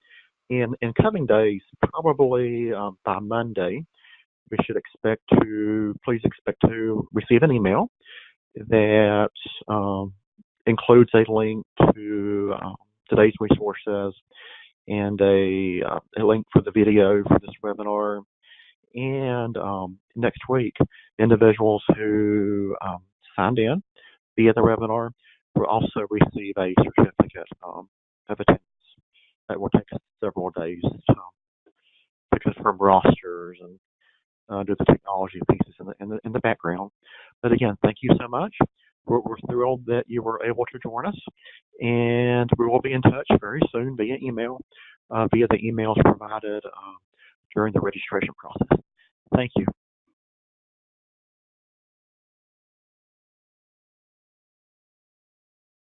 In coming days, probably by Monday, we should please expect to receive an email that includes a link to today's resources and a link for the video for this webinar. And next week, individuals who signed in via the webinar will also receive a certificate of attendance that will take several days to confirm rosters and do the technology pieces in the background. But again, thank you so much. We're thrilled that you were able to join us, and we will be in touch very soon via email, via the emails provided during the registration process. Thank you.